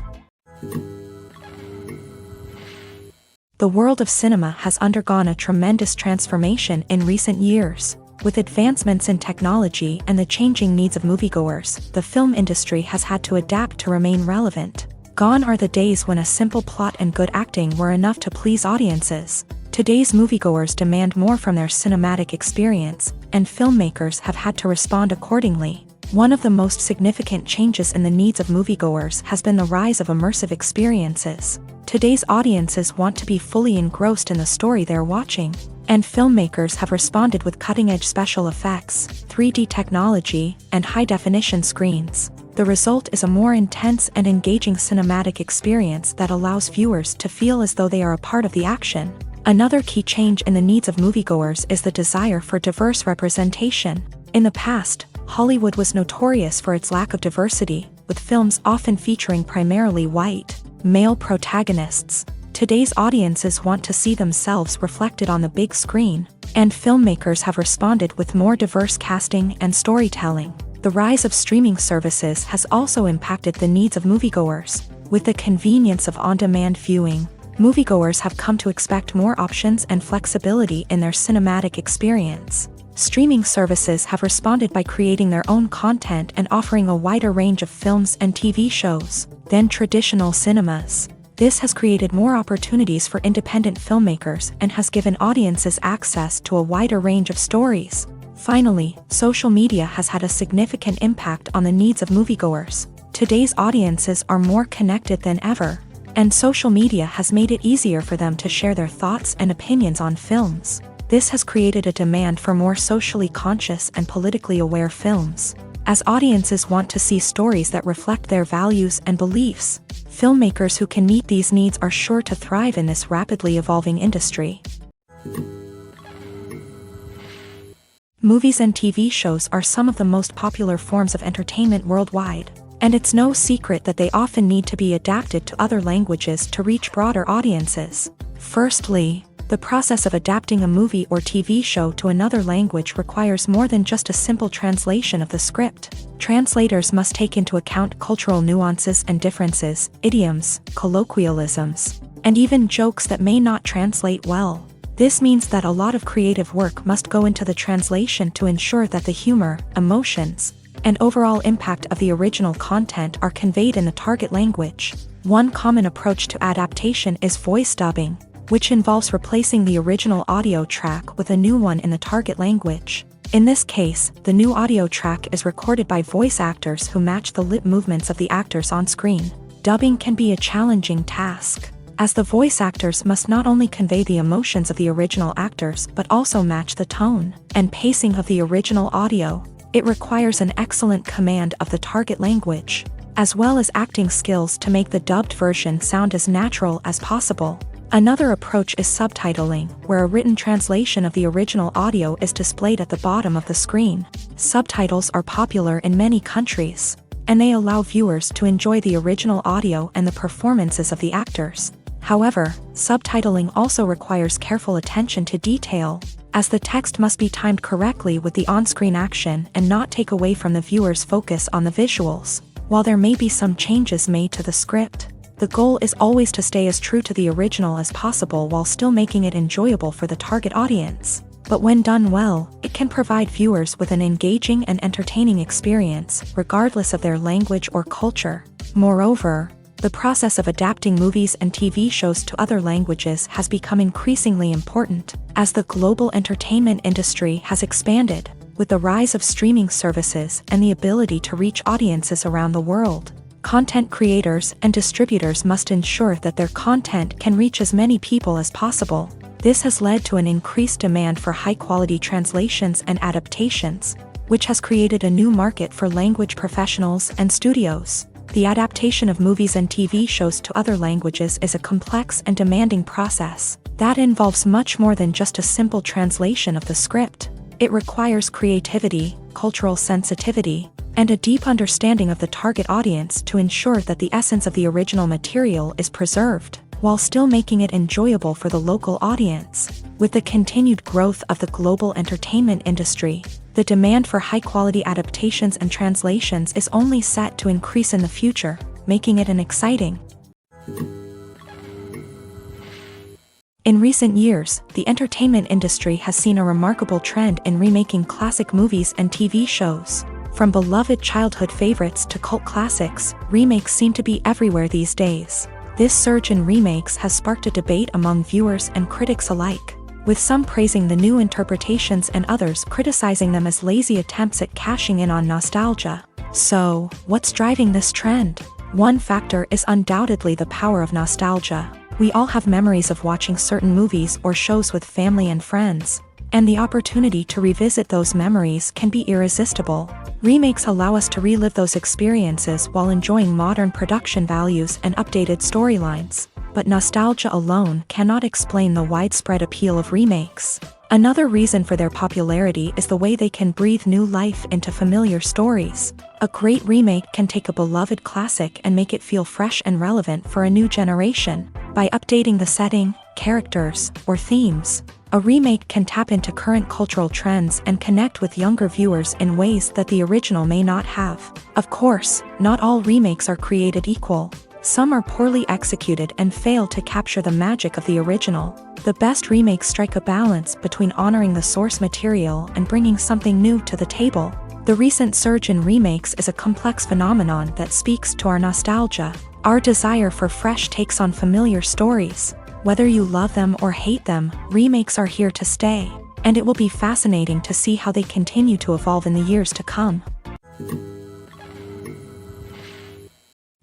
The world of cinema has undergone a tremendous transformation in recent years. With advancements in technology and the changing needs of moviegoers, the film industry has had to adapt to remain relevant. Gone are the days when a simple plot and good acting were enough to please audiences. Today's moviegoers demand more from their cinematic experience, and filmmakers have had to respond accordingly. One of the most significant changes in the needs of moviegoers has been the rise of immersive experiences. Today's audiences want to be fully engrossed in the story they're watching, and filmmakers have responded with cutting-edge special effects, 3D technology, and high-definition screens. The result is a more intense and engaging cinematic experience that allows viewers to feel as though they are a part of the action. Another key change in the needs of moviegoers is the desire for diverse representation. In the past, Hollywood was notorious for its lack of diversity, with films often featuring primarily white, male protagonists. Today's audiences want to see themselves reflected on the big screen, and filmmakers have responded with more diverse casting and storytelling. The rise of streaming services has also impacted the needs of moviegoers. With the convenience of on-demand viewing, moviegoers have come to expect more options and flexibility in their cinematic experience. Streaming services have responded by creating their own content and offering a wider range of films and TV shows than traditional cinemas. This has created more opportunities for independent filmmakers and has given audiences access to a wider range of stories. Finally, social media has had a significant impact on the needs of moviegoers. Today's audiences are more connected than ever, and social media has made it easier for them to share their thoughts and opinions on films. This has created a demand for more socially conscious and politically aware films. As audiences want to see stories that reflect their values and beliefs, filmmakers who can meet these needs are sure to thrive in this rapidly evolving industry. Movies and TV shows are some of the most popular forms of entertainment worldwide, and it's no secret that they often need to be adapted to other languages to reach broader audiences. Firstly, the process of adapting a movie or TV show to another language requires more than just a simple translation of the script. Translators must take into account cultural nuances and differences, idioms, colloquialisms, and even jokes that may not translate well. This means that a lot of creative work must go into the translation to ensure that the humor, emotions, and overall impact of the original content are conveyed in the target language. One common approach to adaptation is voice dubbing, which involves replacing the original audio track with a new one in the target language. In this case, the new audio track is recorded by voice actors who match the lip movements of the actors on screen. dubbing can be a challenging task, as the voice actors must not only convey the emotions of the original actors but also match the tone and pacing of the original audio. It requires an excellent command of the target language, as well as acting skills to make the dubbed version sound as natural as possible. Another approach is subtitling, where a written translation of the original audio is displayed at the bottom of the screen. Subtitles are popular in many countries, and they allow viewers to enjoy the original audio and the performances of the actors. However, subtitling also requires careful attention to detail, as the text must be timed correctly with the on-screen action and not take away from the viewer's focus on the visuals. While there may be some changes made to the script, the goal is always to stay as true to the original as possible while still making it enjoyable for the target audience. But when done well, it can provide viewers with an engaging and entertaining experience, regardless of their language or culture. Moreover, the process of adapting movies and TV shows to other languages has become increasingly important, as the global entertainment industry has expanded, with the rise of streaming services and the ability to reach audiences around the world. Content creators and distributors must ensure that their content can reach as many people as possible. This has led to an increased demand for high-quality translations and adaptations, which has created a new market for language professionals and studios. The adaptation of movies and TV shows to other languages is a complex and demanding process that involves much more than just a simple translation of the script. It requires creativity, cultural sensitivity, and a deep understanding of the target audience to ensure that the essence of the original material is preserved, while still making it enjoyable for the local audience. With the continued growth of the global entertainment industry, the demand for high-quality adaptations and translations is only set to increase in the future, making it an exciting. In recent years, the entertainment industry has seen a remarkable trend in remaking classic movies and TV shows. From beloved childhood favorites to cult classics, remakes seem to be everywhere these days. This surge in remakes has sparked a debate among viewers and critics alike, with some praising the new interpretations and others criticizing them as lazy attempts at cashing in on nostalgia. So, what's driving this trend? One factor is undoubtedly the power of nostalgia. We all have memories of watching certain movies or shows with family and friends, and the opportunity to revisit those memories can be irresistible. Remakes allow us to relive those experiences while enjoying modern production values and updated storylines. But nostalgia alone cannot explain the widespread appeal of remakes. Another reason for their popularity is the way they can breathe new life into familiar stories. A great remake can take a beloved classic and make it feel fresh and relevant for a new generation. By updating the setting, characters, or themes, a remake can tap into current cultural trends and connect with younger viewers in ways that the original may not have. Of course, not all remakes are created equal. Some are poorly executed and fail to capture the magic of the original. The best remakes strike a balance between honoring the source material and bringing something new to the table. The recent surge in remakes is a complex phenomenon that speaks to our nostalgia, our desire for fresh takes on familiar stories. Whether you love them or hate them, remakes are here to stay, and it will be fascinating to see how they continue to evolve in the years to come.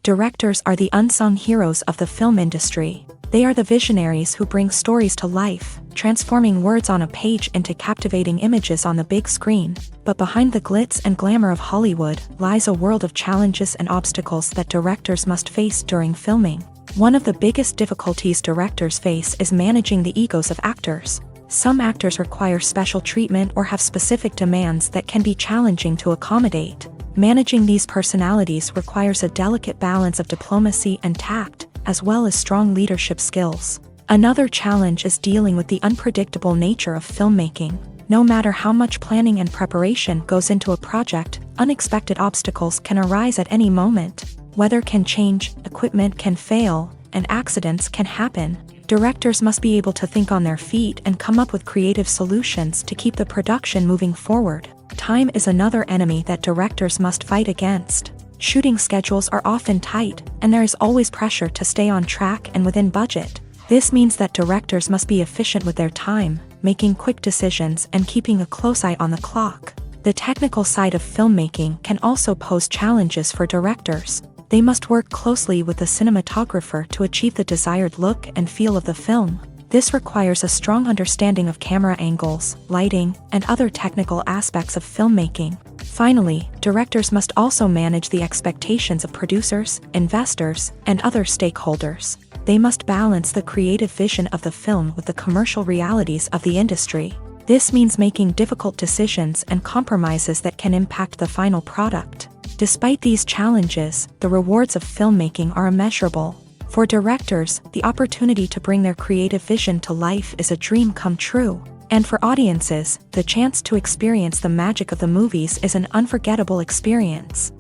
Directors are the unsung heroes of the film industry. They are the visionaries who bring stories to life, transforming words on a page into captivating images on the big screen. But behind the glitz and glamour of Hollywood lies a world of challenges and obstacles that directors must face during filming. One of the biggest difficulties directors face is managing the egos of actors. Some actors require special treatment or have specific demands that can be challenging to accommodate. Managing these personalities requires a delicate balance of diplomacy and tact, as well as strong leadership skills. Another challenge is dealing with the unpredictable nature of filmmaking. No matter how much planning and preparation goes into a project, unexpected obstacles can arise at any moment. Weather can change, equipment can fail, and accidents can happen. Directors must be able to think on their feet and come up with creative solutions to keep the production moving forward. Time is another enemy that directors must fight against. Shooting schedules are often tight, and there is always pressure to stay on track and within budget. This means that directors must be efficient with their time, making quick decisions and keeping a close eye on the clock. The technical side of filmmaking can also pose challenges for directors. They must work closely with the cinematographer to achieve the desired look and feel of the film. This requires a strong understanding of camera angles, lighting, and other technical aspects of filmmaking. Finally, directors must also manage the expectations of producers, investors, and other stakeholders. They must balance the creative vision of the film with the commercial realities of the industry. This means making difficult decisions and compromises that can impact the final product. Despite these challenges, the rewards of filmmaking are immeasurable. For directors, the opportunity to bring their creative vision to life is a dream come true. And for audiences, the chance to experience the magic of the movies is an unforgettable experience.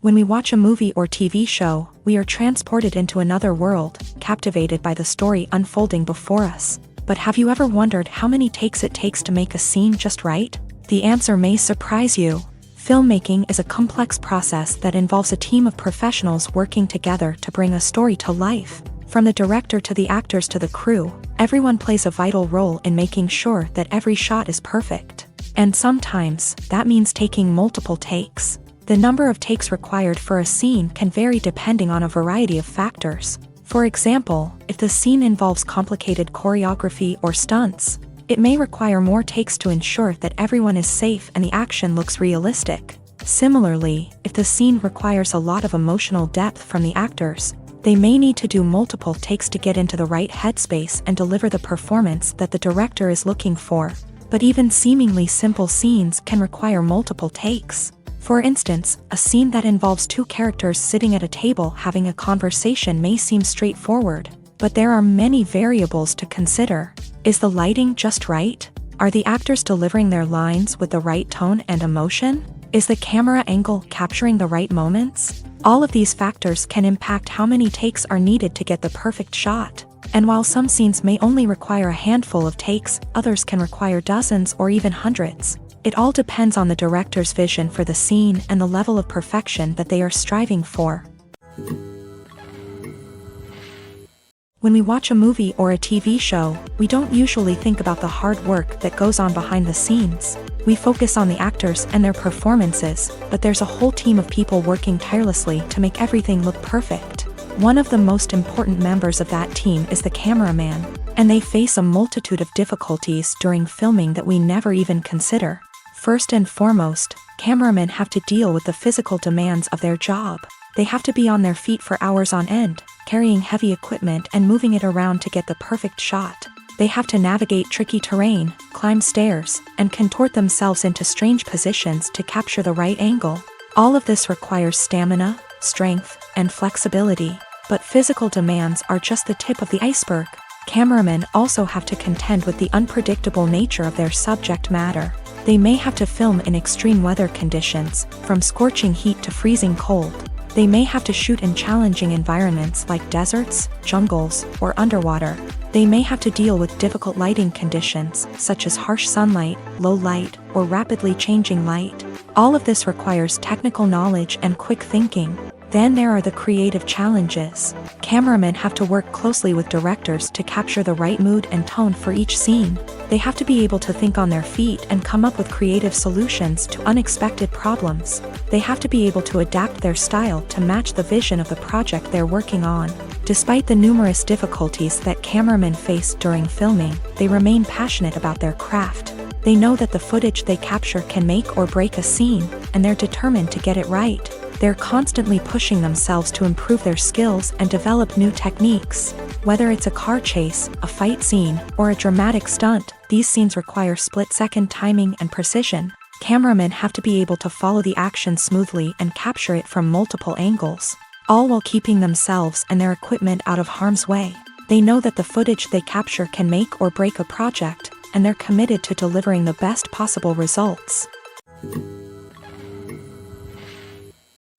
When we watch a movie or TV show, we are transported into another world, captivated by the story unfolding before us. But have you ever wondered how many takes it takes to make a scene just right? The answer may surprise you. Filmmaking is a complex process that involves a team of professionals working together to bring a story to life. From the director to the actors to the crew, everyone plays a vital role in making sure that every shot is perfect. And sometimes, that means taking multiple takes. The number of takes required for a scene can vary depending on a variety of factors. For example, if the scene involves complicated choreography or stunts, it may require more takes to ensure that everyone is safe and the action looks realistic. Similarly, if the scene requires a lot of emotional depth from the actors, they may need to do multiple takes to get into the right headspace and deliver the performance that the director is looking for. But even seemingly simple scenes can require multiple takes. For instance, a scene that involves two characters sitting at a table having a conversation may seem straightforward, but there are many variables to consider. Is the lighting just right? Are the actors delivering their lines with the right tone and emotion? Is the camera angle capturing the right moments? All of these factors can impact how many takes are needed to get the perfect shot. And while some scenes may only require a handful of takes, others can require dozens or even hundreds. It all depends on the director's vision for the scene and the level of perfection that they are striving for. When we watch a movie or a TV show, we don't usually think about the hard work that goes on behind the scenes. We focus on the actors and their performances, but there's a whole team of people working tirelessly to make everything look perfect. One of the most important members of that team is the cameraman, and they face a multitude of difficulties during filming that we never even consider. First and foremost, cameramen have to deal with the physical demands of their job. They have to be on their feet for hours on end, carrying heavy equipment and moving it around to get the perfect shot. They have to navigate tricky terrain, climb stairs, and contort themselves into strange positions to capture the right angle. All of this requires stamina, strength, and flexibility. But physical demands are just the tip of the iceberg. Cameramen also have to contend with the unpredictable nature of their subject matter. They may have to film in extreme weather conditions, from scorching heat to freezing cold. They may have to shoot in challenging environments like deserts, jungles, or underwater. They may have to deal with difficult lighting conditions, such as harsh sunlight, low light, or rapidly changing light. All of this requires technical knowledge and quick thinking. Then there are the creative challenges. Cameramen have to work closely with directors to capture the right mood and tone for each scene. They have to be able to think on their feet and come up with creative solutions to unexpected problems. They have to be able to adapt their style to match the vision of the project they're working on. Despite the numerous difficulties that cameramen face during filming, they remain passionate about their craft. They know that the footage they capture can make or break a scene, and they're determined to get it right. They're constantly pushing themselves to improve their skills and develop new techniques. Whether it's a car chase, a fight scene, or a dramatic stunt, these scenes require split-second timing and precision. Cameramen have to be able to follow the action smoothly and capture it from multiple angles, all while keeping themselves and their equipment out of harm's way. They know that the footage they capture can make or break a project, and they're committed to delivering the best possible results.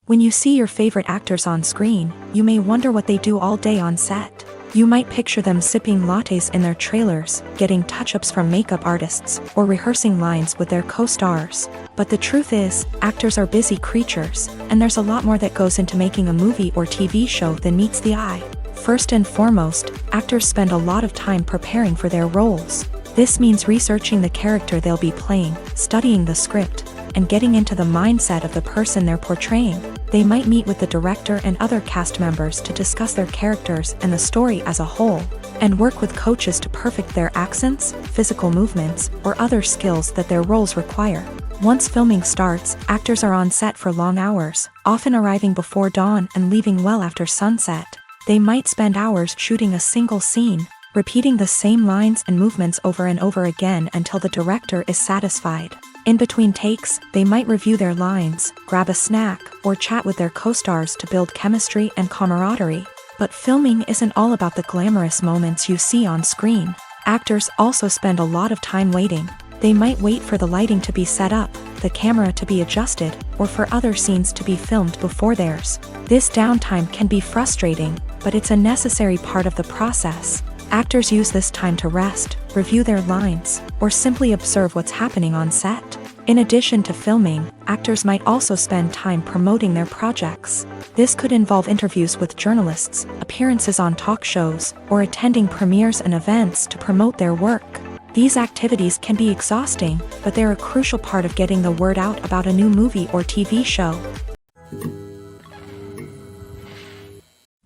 When you see your favorite actors on screen, you may wonder what they do all day on set. You might picture them sipping lattes in their trailers, getting touch-ups from makeup artists, or rehearsing lines with their co-stars. But the truth is, actors are busy creatures, and there's a lot more that goes into making a movie or TV show than meets the eye. First and foremost, actors spend a lot of time preparing for their roles. This means researching the character they'll be playing, studying the script, and getting into the mindset of the person they're portraying. They might meet with the director and other cast members to discuss their characters and the story as a whole, and work with coaches to perfect their accents, physical movements, or other skills that their roles require. Once filming starts, actors are on set for long hours, often arriving before dawn and leaving well after sunset. They might spend hours shooting a single scene, repeating the same lines and movements over and over again until the director is satisfied. In between takes, they might review their lines, grab a snack, or chat with their co-stars to build chemistry and camaraderie. But filming isn't all about the glamorous moments you see on screen. Actors also spend a lot of time waiting. They might wait for the lighting to be set up, the camera to be adjusted, or for other scenes to be filmed before theirs. This downtime can be frustrating, but it's a necessary part of the process. Actors use this time to rest, review their lines, or simply observe what's happening on set. In addition to filming, actors might also spend time promoting their projects. This could involve interviews with journalists, appearances on talk shows, or attending premieres and events to promote their work. These activities can be exhausting, but they're a crucial part of getting the word out about a new movie or TV show.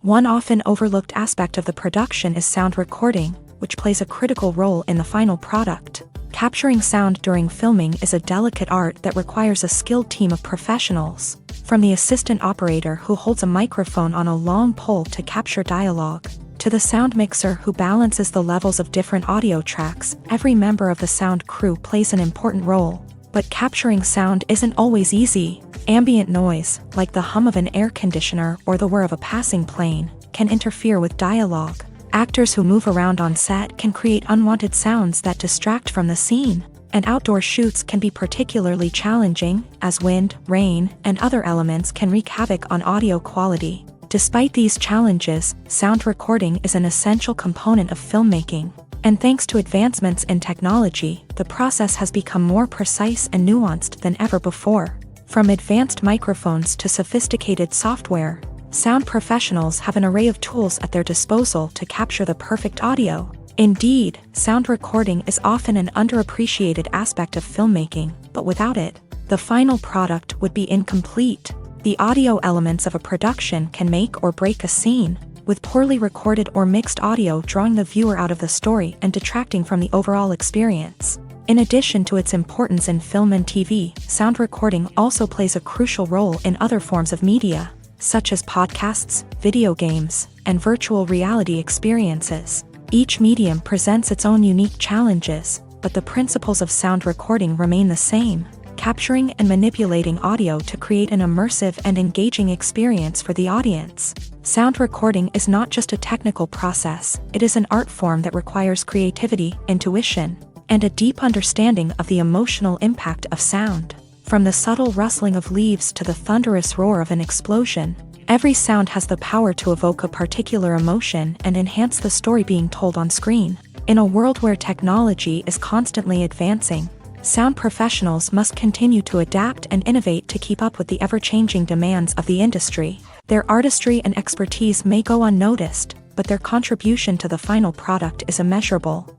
One often overlooked aspect of the production is sound recording, which plays a critical role in the final product. Capturing sound during filming is a delicate art that requires a skilled team of professionals. From the assistant operator who holds a microphone on a long pole to capture dialogue, to the sound mixer who balances the levels of different audio tracks, every member of the sound crew plays an important role. But capturing sound isn't always easy. Ambient noise, like the hum of an air conditioner or the whir of a passing plane, can interfere with dialogue. Actors who move around on set can create unwanted sounds that distract from the scene, and outdoor shoots can be particularly challenging, as wind, rain, and other elements can wreak havoc on audio quality. Despite these challenges, sound recording is an essential component of filmmaking. And thanks to advancements in technology, the process has become more precise and nuanced than ever before. From advanced microphones to sophisticated software, sound professionals have an array of tools at their disposal to capture the perfect audio. Indeed, sound recording is often an underappreciated aspect of filmmaking, but without it, the final product would be incomplete. The audio elements of a production can make or break a scene, with poorly recorded or mixed audio drawing the viewer out of the story and detracting from the overall experience. In addition to its importance in film and TV, sound recording also plays a crucial role in other forms of media, such as podcasts, video games, and virtual reality experiences. Each medium presents its own unique challenges, but the principles of sound recording remain the same: capturing and manipulating audio to create an immersive and engaging experience for the audience. Sound recording is not just a technical process, it is an art form that requires creativity, intuition, and a deep understanding of the emotional impact of sound. From the subtle rustling of leaves to the thunderous roar of an explosion, every sound has the power to evoke a particular emotion and enhance the story being told on screen. In a world where technology is constantly advancing, sound professionals must continue to adapt and innovate to keep up with the ever-changing demands of the industry. Their artistry and expertise may go unnoticed, but their contribution to the final product is immeasurable.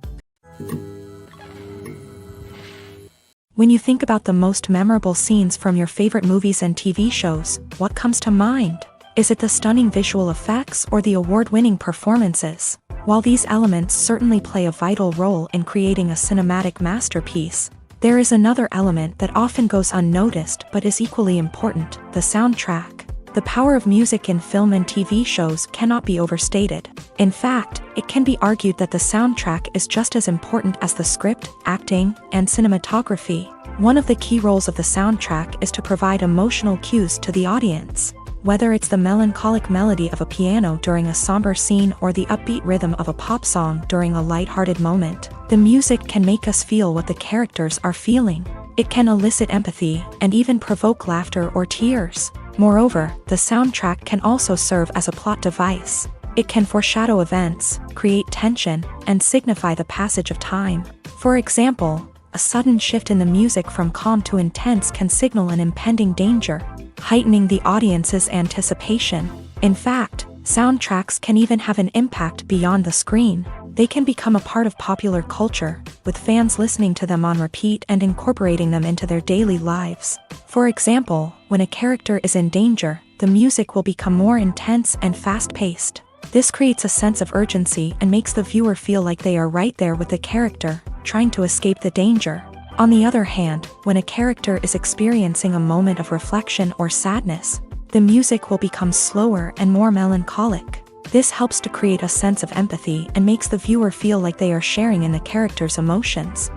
When you think about the most memorable scenes from your favorite movies and TV shows, what comes to mind? Is it the stunning visual effects or the award-winning performances? While these elements certainly play a vital role in creating a cinematic masterpiece, there is another element that often goes unnoticed but is equally important: the soundtrack. The power of music in film and TV shows cannot be overstated. In fact, it can be argued that the soundtrack is just as important as the script, acting, and cinematography. One of the key roles of the soundtrack is to provide emotional cues to the audience. Whether it's the melancholic melody of a piano during a somber scene or the upbeat rhythm of a pop song during a lighthearted moment, the music can make us feel what the characters are feeling. It can elicit empathy and even provoke laughter or tears. Moreover, the soundtrack can also serve as a plot device. It can foreshadow events, create tension, and signify the passage of time. For example, a sudden shift in the music from calm to intense can signal an impending danger, heightening the audience's anticipation. In fact, soundtracks can even have an impact beyond the screen. They can become a part of popular culture, with fans listening to them on repeat and incorporating them into their daily lives. For example, when a character is in danger, the music will become more intense and fast-paced. This creates a sense of urgency and makes the viewer feel like they are right there with the character, trying to escape the danger. On the other hand, when a character is experiencing a moment of reflection or sadness, the music will become slower and more melancholic. This helps to create a sense of empathy and makes the viewer feel like they are sharing in the character's emotions.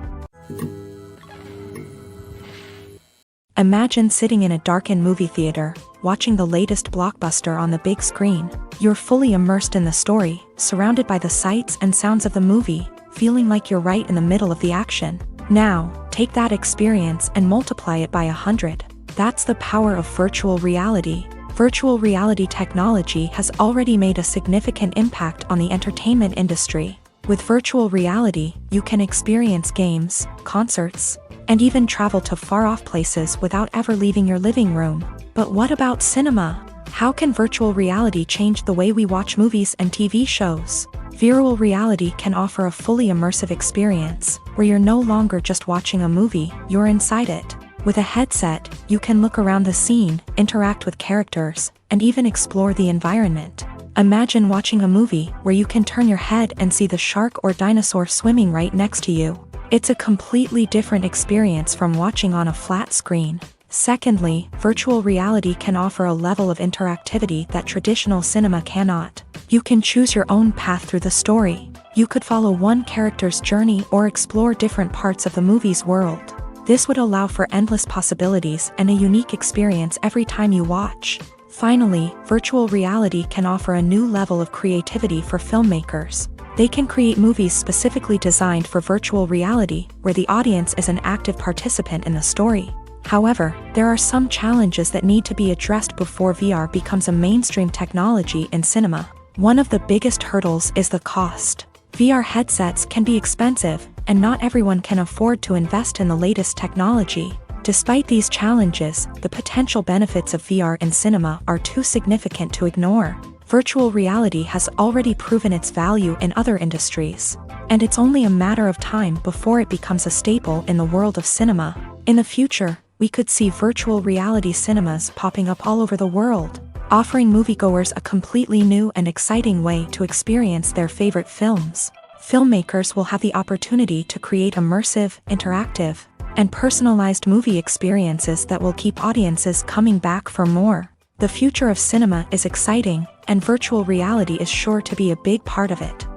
Imagine sitting in a darkened movie theater, watching the latest blockbuster on the big screen. You're fully immersed in the story, surrounded by the sights and sounds of the movie, feeling like you're right in the middle of the action. Now, take that experience and multiply it by 100. That's the power of virtual reality. Virtual reality technology has already made a significant impact on the entertainment industry. With virtual reality, you can experience games, concerts, and even travel to far-off places without ever leaving your living room. But what about cinema? How can virtual reality change the way we watch movies and TV shows? Virtual reality can offer a fully immersive experience, where you're no longer just watching a movie, you're inside it. With a headset, you can look around the scene, interact with characters, and even explore the environment. Imagine watching a movie where you can turn your head and see the shark or dinosaur swimming right next to you. It's a completely different experience from watching on a flat screen. Secondly, virtual reality can offer a level of interactivity that traditional cinema cannot. You can choose your own path through the story. You could follow one character's journey or explore different parts of the movie's world. This would allow for endless possibilities and a unique experience every time you watch. Finally, virtual reality can offer a new level of creativity for filmmakers. They can create movies specifically designed for virtual reality, where the audience is an active participant in the story. However, there are some challenges that need to be addressed before VR becomes a mainstream technology in cinema. One of the biggest hurdles is the cost. VR headsets can be expensive, and not everyone can afford to invest in the latest technology. Despite these challenges, the potential benefits of VR in cinema are too significant to ignore. Virtual reality has already proven its value in other industries, and it's only a matter of time before it becomes a staple in the world of cinema. In the future, we could see virtual reality cinemas popping up all over the world, offering moviegoers a completely new and exciting way to experience their favorite films. Filmmakers will have the opportunity to create immersive, interactive, and personalized movie experiences that will keep audiences coming back for more. The future of cinema is exciting, and virtual reality is sure to be a big part of it.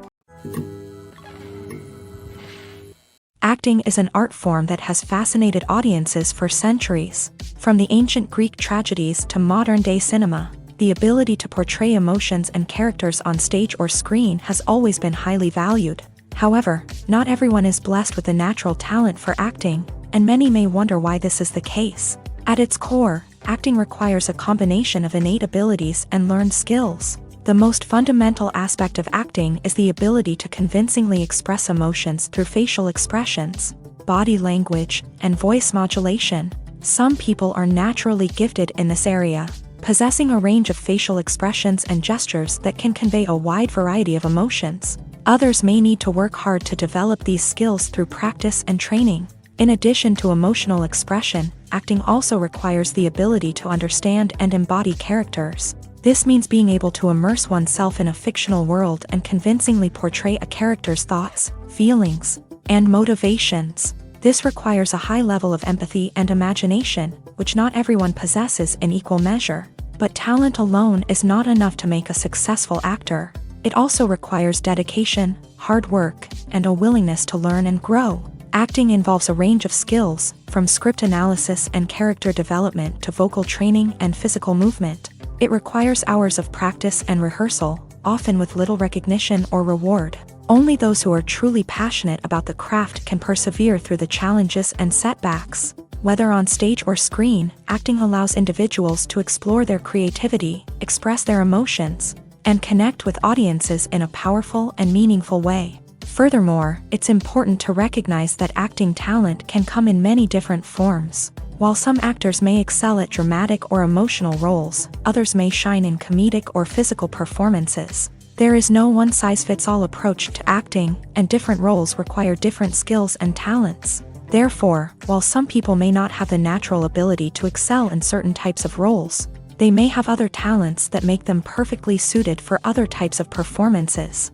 Acting is an art form that has fascinated audiences for centuries. From the ancient Greek tragedies to modern-day cinema, the ability to portray emotions and characters on stage or screen has always been highly valued. However, not everyone is blessed with the natural talent for acting, and many may wonder why this is the case. At its core, acting requires a combination of innate abilities and learned skills. The most fundamental aspect of acting is the ability to convincingly express emotions through facial expressions, body language, and voice modulation. Some people are naturally gifted in this area, possessing a range of facial expressions and gestures that can convey a wide variety of emotions. Others may need to work hard to develop these skills through practice and training. In addition to emotional expression, acting also requires the ability to understand and embody characters. This means being able to immerse oneself in a fictional world and convincingly portray a character's thoughts, feelings, and motivations. This requires a high level of empathy and imagination, which not everyone possesses in equal measure. But talent alone is not enough to make a successful actor. It also requires dedication, hard work, and a willingness to learn and grow. Acting involves a range of skills, from script analysis and character development to vocal training and physical movement. It requires hours of practice and rehearsal, often with little recognition or reward. Only those who are truly passionate about the craft can persevere through the challenges and setbacks. Whether on stage or screen, acting allows individuals to explore their creativity, express their emotions, and connect with audiences in a powerful and meaningful way. Furthermore, it's important to recognize that acting talent can come in many different forms. While some actors may excel at dramatic or emotional roles, others may shine in comedic or physical performances. There is no one-size-fits-all approach to acting, and different roles require different skills and talents. Therefore, while some people may not have the natural ability to excel in certain types of roles, they may have other talents that make them perfectly suited for other types of performances.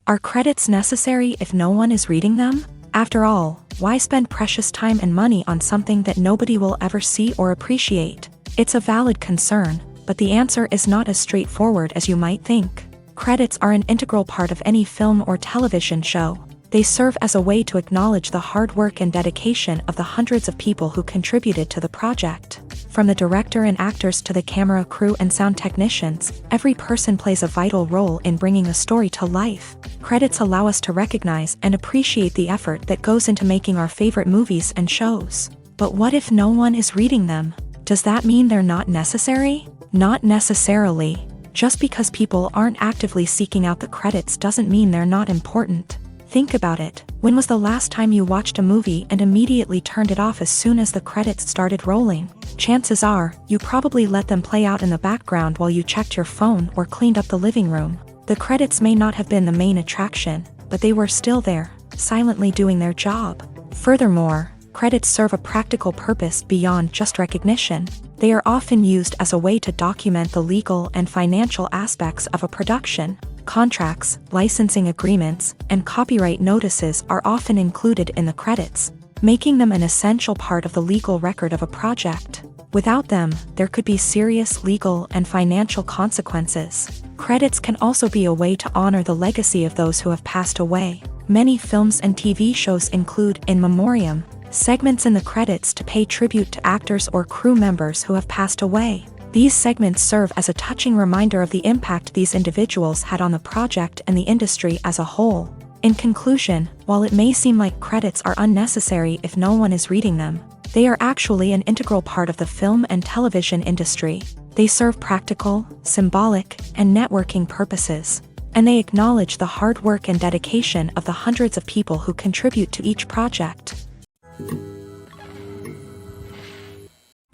Are credits necessary if no one is reading them? After all, why spend precious time and money on something that nobody will ever see or appreciate? It's a valid concern, but the answer is not as straightforward as you might think. Credits are an integral part of any film or television show. They serve as a way to acknowledge the hard work and dedication of the hundreds of people who contributed to the project. From the director and actors to the camera crew and sound technicians, every person plays a vital role in bringing a story to life. Credits allow us to recognize and appreciate the effort that goes into making our favorite movies and shows. But what if no one is reading them? Does that mean they're not necessary? Not necessarily. Just because people aren't actively seeking out the credits doesn't mean they're not important. Think about it. When was the last time you watched a movie and immediately turned it off as soon as the credits started rolling? Chances are, you probably let them play out in the background while you checked your phone or cleaned up the living room. The credits may not have been the main attraction, but they were still there, silently doing their job. Furthermore, credits serve a practical purpose beyond just recognition. They are often used as a way to document the legal and financial aspects of a production. Contracts, licensing agreements, and copyright notices are often included in the credits, making them an essential part of the legal record of a project. Without them, there could be serious legal and financial consequences. Credits can also be a way to honor the legacy of those who have passed away. Many films and TV shows include in memoriam segments in the credits to pay tribute to actors or crew members who have passed away. These segments serve as a touching reminder of the impact these individuals had on the project and the industry as a whole. In conclusion, while it may seem like credits are unnecessary if no one is reading them, they are actually an integral part of the film and television industry. They serve practical, symbolic, and networking purposes, and they acknowledge the hard work and dedication of the hundreds of people who contribute to each project.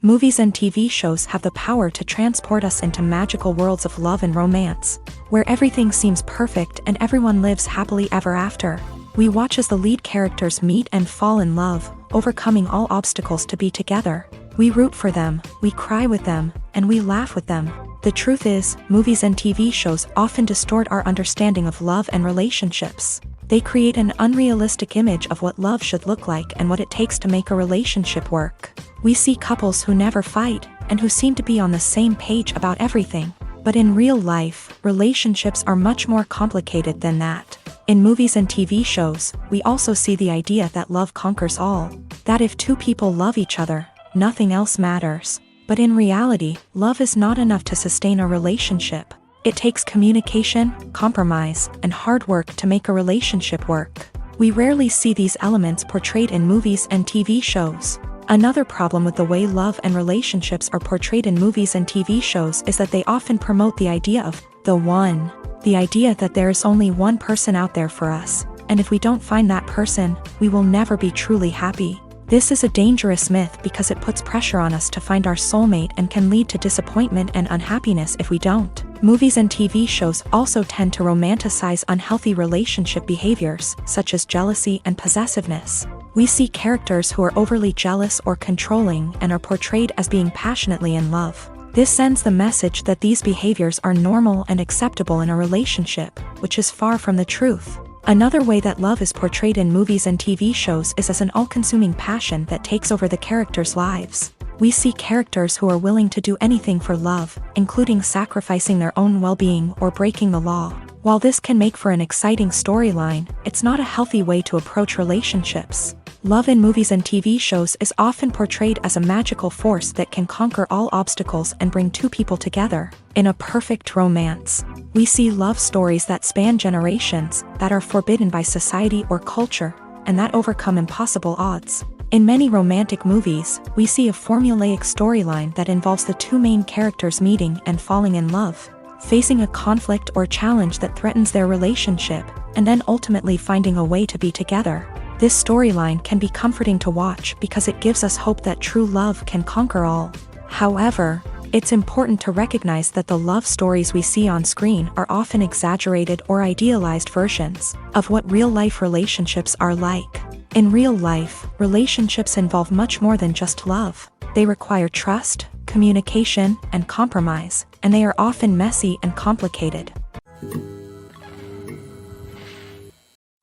Movies and TV shows have the power to transport us into magical worlds of love and romance, where everything seems perfect and everyone lives happily ever after. We watch as the lead characters meet and fall in love, overcoming all obstacles to be together. We root for them, we cry with them, and we laugh with them. The truth is, movies and TV shows often distort our understanding of love and relationships. They create an unrealistic image of what love should look like and what it takes to make a relationship work. We see couples who never fight, and who seem to be on the same page about everything. But in real life, relationships are much more complicated than that. In movies and TV shows, we also see the idea that love conquers all. That if two people love each other, nothing else matters. But in reality, love is not enough to sustain a relationship. It takes communication, compromise, and hard work to make a relationship work. We rarely see these elements portrayed in movies and TV shows. Another problem with the way love and relationships are portrayed in movies and TV shows is that they often promote the idea of the one. The idea that there is only one person out there for us, and if we don't find that person, we will never be truly happy. This is a dangerous myth because it puts pressure on us to find our soulmate and can lead to disappointment and unhappiness if we don't. Movies and TV shows also tend to romanticize unhealthy relationship behaviors, such as jealousy and possessiveness. We see characters who are overly jealous or controlling and are portrayed as being passionately in love. This sends the message that these behaviors are normal and acceptable in a relationship, which is far from the truth. Another way that love is portrayed in movies and TV shows is as an all-consuming passion that takes over the characters' lives. We see characters who are willing to do anything for love, including sacrificing their own well-being or breaking the law. While this can make for an exciting storyline, it's not a healthy way to approach relationships. Love in movies and TV shows is often portrayed as a magical force that can conquer all obstacles and bring two people together. In a perfect romance, we see love stories that span generations, that are forbidden by society or culture, and that overcome impossible odds. In many romantic movies, we see a formulaic storyline that involves the two main characters meeting and falling in love, facing a conflict or challenge that threatens their relationship, and then ultimately finding a way to be together. This storyline can be comforting to watch because it gives us hope that true love can conquer all. However, It's important to recognize that the love stories we see on screen are often exaggerated or idealized versions of what real-life relationships are like. In real life, relationships involve much more than just love. They require trust, communication, and compromise, and they are often messy and complicated.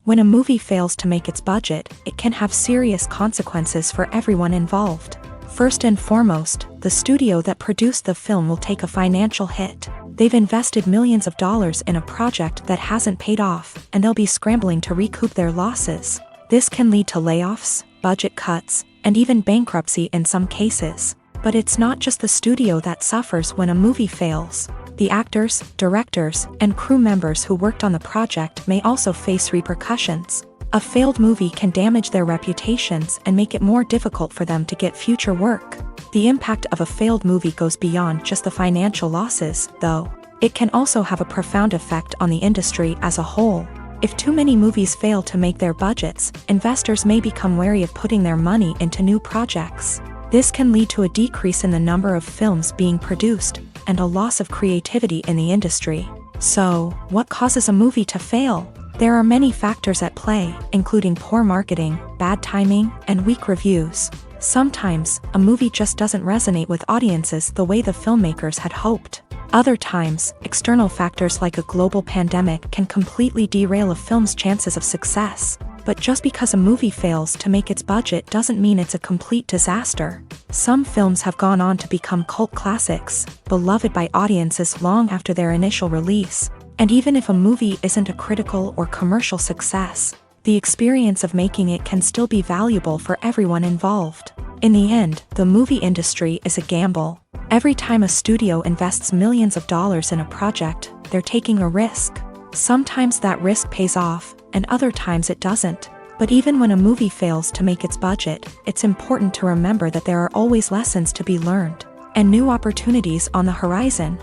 When a movie fails to make its budget, it can have serious consequences for everyone involved. First and foremost, the studio that produced the film will take a financial hit. They've invested millions of dollars in a project that hasn't paid off, and they'll be scrambling to recoup their losses. This can lead to layoffs, budget cuts, and even bankruptcy in some cases. But it's not just the studio that suffers when a movie fails. The actors, directors, and crew members who worked on the project may also face repercussions. A failed movie can damage their reputations and make it more difficult for them to get future work. The impact of a failed movie goes beyond just the financial losses, though. It can also have a profound effect on the industry as a whole. If too many movies fail to make their budgets, investors may become wary of putting their money into new projects. This can lead to a decrease in the number of films being produced, and a loss of creativity in the industry. So, what causes a movie to fail? There are many factors at play, including poor marketing, bad timing, and weak reviews. Sometimes, a movie just doesn't resonate with audiences the way the filmmakers had hoped. Other times, external factors like a global pandemic can completely derail a film's chances of success. But just because a movie fails to make its budget doesn't mean it's a complete disaster. Some films have gone on to become cult classics, beloved by audiences long after their initial release. And even if a movie isn't a critical or commercial success, the experience of making it can still be valuable for everyone involved. In the end, the movie industry is a gamble. Every time a studio invests millions of dollars in a project, they're taking a risk. Sometimes that risk pays off, and other times it doesn't. But even when a movie fails to make its budget, it's important to remember that there are always lessons to be learned, and new opportunities on the horizon.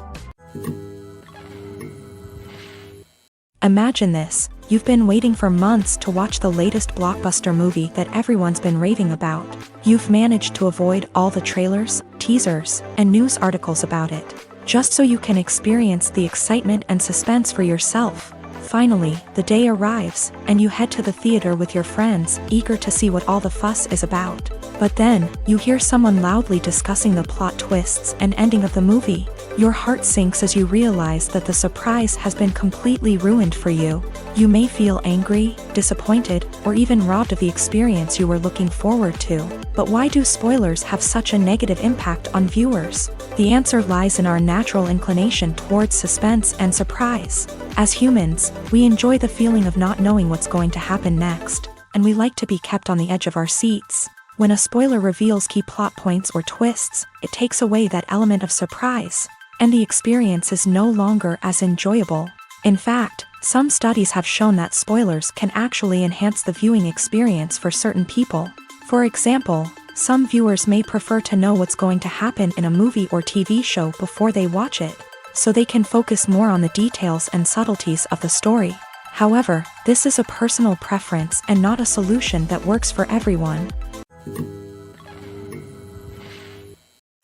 Imagine this, you've been waiting for months to watch the latest blockbuster movie that everyone's been raving about. You've managed to avoid all the trailers, teasers, and news articles about it, just so you can experience the excitement and suspense for yourself. Finally, the day arrives, and you head to the theater with your friends, eager to see what all the fuss is about. But then, you hear someone loudly discussing the plot twists and ending of the movie. Your heart sinks as you realize that the surprise has been completely ruined for you. You may feel angry, disappointed, or even robbed of the experience you were looking forward to. But why do spoilers have such a negative impact on viewers? The answer lies in our natural inclination towards suspense and surprise. As humans, we enjoy the feeling of not knowing what's going to happen next, and we like to be kept on the edge of our seats. When a spoiler reveals key plot points or twists, it takes away that element of surprise, and the experience is no longer as enjoyable. In fact, some studies have shown that spoilers can actually enhance the viewing experience for certain people. For example, some viewers may prefer to know what's going to happen in a movie or TV show before they watch it, so they can focus more on the details and subtleties of the story. However, this is a personal preference and not a solution that works for everyone.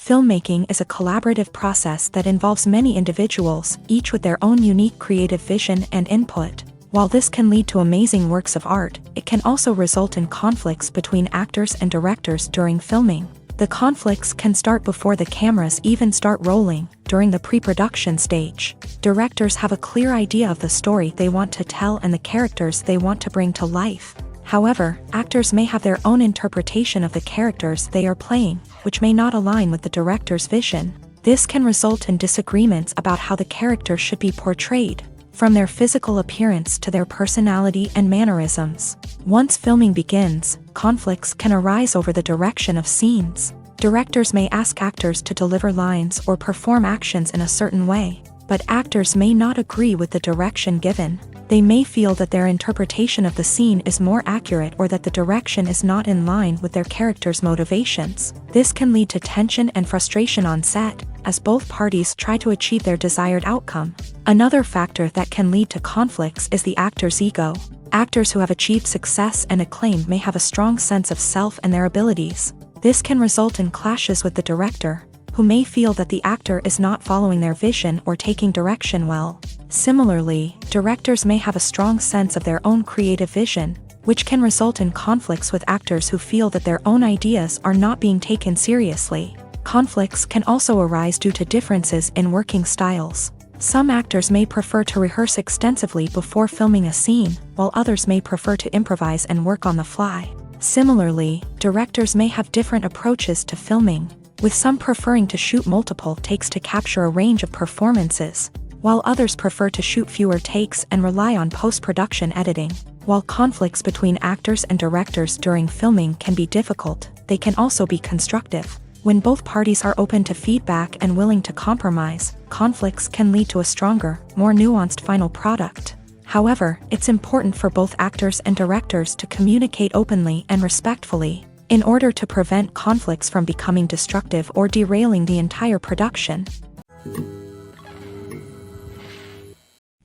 Filmmaking is a collaborative process that involves many individuals, each with their own unique creative vision and input. While this can lead to amazing works of art, it can also result in conflicts between actors and directors during filming. The conflicts can start before the cameras even start rolling, during the pre-production stage. Directors have a clear idea of the story they want to tell and the characters they want to bring to life. However, actors may have their own interpretation of the characters they are playing, which may not align with the director's vision. This can result in disagreements about how the character should be portrayed, from their physical appearance to their personality and mannerisms. Once filming begins, conflicts can arise over the direction of scenes. Directors may ask actors to deliver lines or perform actions in a certain way, but actors may not agree with the direction given. They may feel that their interpretation of the scene is more accurate or that the direction is not in line with their character's motivations. This can lead to tension and frustration on set, as both parties try to achieve their desired outcome. Another factor that can lead to conflicts is the actor's ego. Actors who have achieved success and acclaim may have a strong sense of self and their abilities. This can result in clashes with the director, who may feel that the actor is not following their vision or taking direction well. Similarly, directors may have a strong sense of their own creative vision, which can result in conflicts with actors who feel that their own ideas are not being taken seriously. Conflicts can also arise due to differences in working styles. Some actors may prefer to rehearse extensively before filming a scene, while others may prefer to improvise and work on the fly. Similarly, directors may have different approaches to filming, with some preferring to shoot multiple takes to capture a range of performances, while others prefer to shoot fewer takes and rely on post-production editing. While conflicts between actors and directors during filming can be difficult, they can also be constructive. When both parties are open to feedback and willing to compromise, conflicts can lead to a stronger, more nuanced final product. However, it's important for both actors and directors to communicate openly and respectfully, in order to prevent conflicts from becoming destructive or derailing the entire production.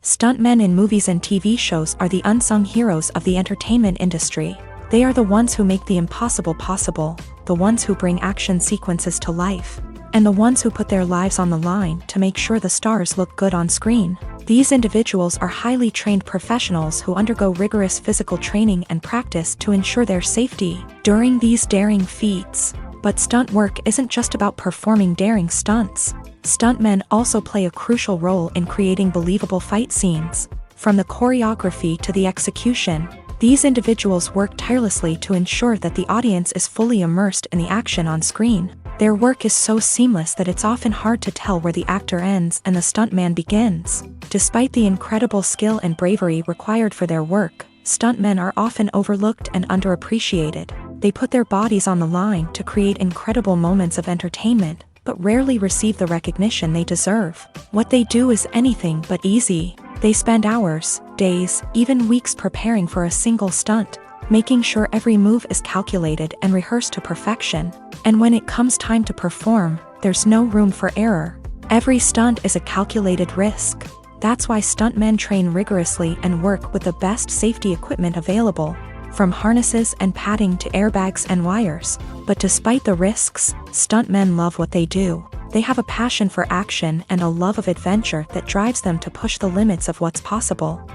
Stuntmen in movies and TV shows are the unsung heroes of the entertainment industry. They are the ones who make the impossible possible, the ones who bring action sequences to life, and the ones who put their lives on the line to make sure the stars look good on screen. These individuals are highly trained professionals who undergo rigorous physical training and practice to ensure their safety during these daring feats. But stunt work isn't just about performing daring stunts. Stuntmen also play a crucial role in creating believable fight scenes. From the choreography to the execution, these individuals work tirelessly to ensure that the audience is fully immersed in the action on screen. Their work is so seamless that it's often hard to tell where the actor ends and the stuntman begins. Despite the incredible skill and bravery required for their work, stuntmen are often overlooked and underappreciated. They put their bodies on the line to create incredible moments of entertainment, but rarely receive the recognition they deserve. What they do is anything but easy. They spend hours, days, even weeks preparing for a single stunt, making sure every move is calculated and rehearsed to perfection. And when it comes time to perform, there's no room for error. Every stunt is a calculated risk. That's why stuntmen train rigorously and work with the best safety equipment available, from harnesses and padding to airbags and wires. But despite the risks, stuntmen love what they do. They have a passion for action and a love of adventure that drives them to push the limits of what's possible.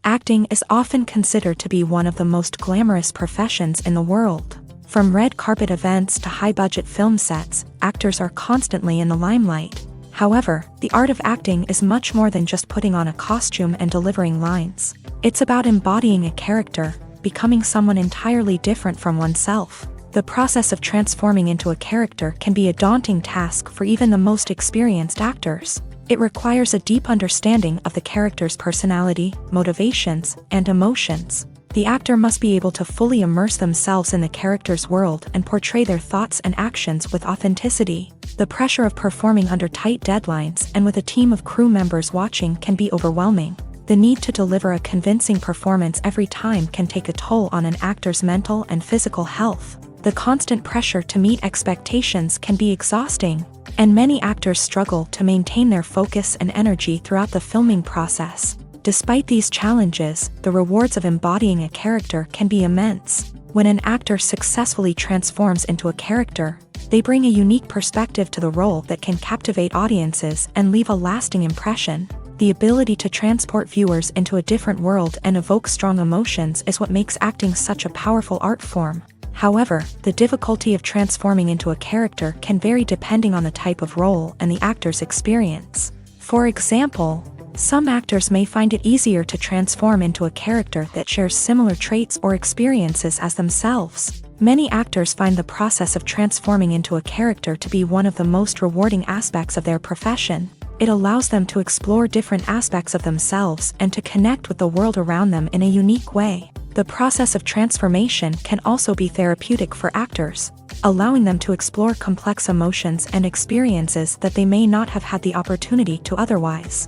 Acting is often considered to be one of the most glamorous professions in the world. From red carpet events to high-budget film sets, actors are constantly in the limelight. However, the art of acting is much more than just putting on a costume and delivering lines. It's about embodying a character, becoming someone entirely different from oneself. The process of transforming into a character can be a daunting task for even the most experienced actors. It requires a deep understanding of the character's personality, motivations, and emotions. The actor must be able to fully immerse themselves in the character's world and portray their thoughts and actions with authenticity. The pressure of performing under tight deadlines and with a team of crew members watching can be overwhelming. The need to deliver a convincing performance every time can take a toll on an actor's mental and physical health. The constant pressure to meet expectations can be exhausting, and many actors struggle to maintain their focus and energy throughout the filming process. Despite these challenges, the rewards of embodying a character can be immense. When an actor successfully transforms into a character, they bring a unique perspective to the role that can captivate audiences and leave a lasting impression. The ability to transport viewers into a different world and evoke strong emotions is what makes acting such a powerful art form. However, the difficulty of transforming into a character can vary depending on the type of role and the actor's experience. For example, some actors may find it easier to transform into a character that shares similar traits or experiences as themselves. Many actors find the process of transforming into a character to be one of the most rewarding aspects of their profession. It allows them to explore different aspects of themselves and to connect with the world around them in a unique way. The process of transformation can also be therapeutic for actors, allowing them to explore complex emotions and experiences that they may not have had the opportunity to otherwise.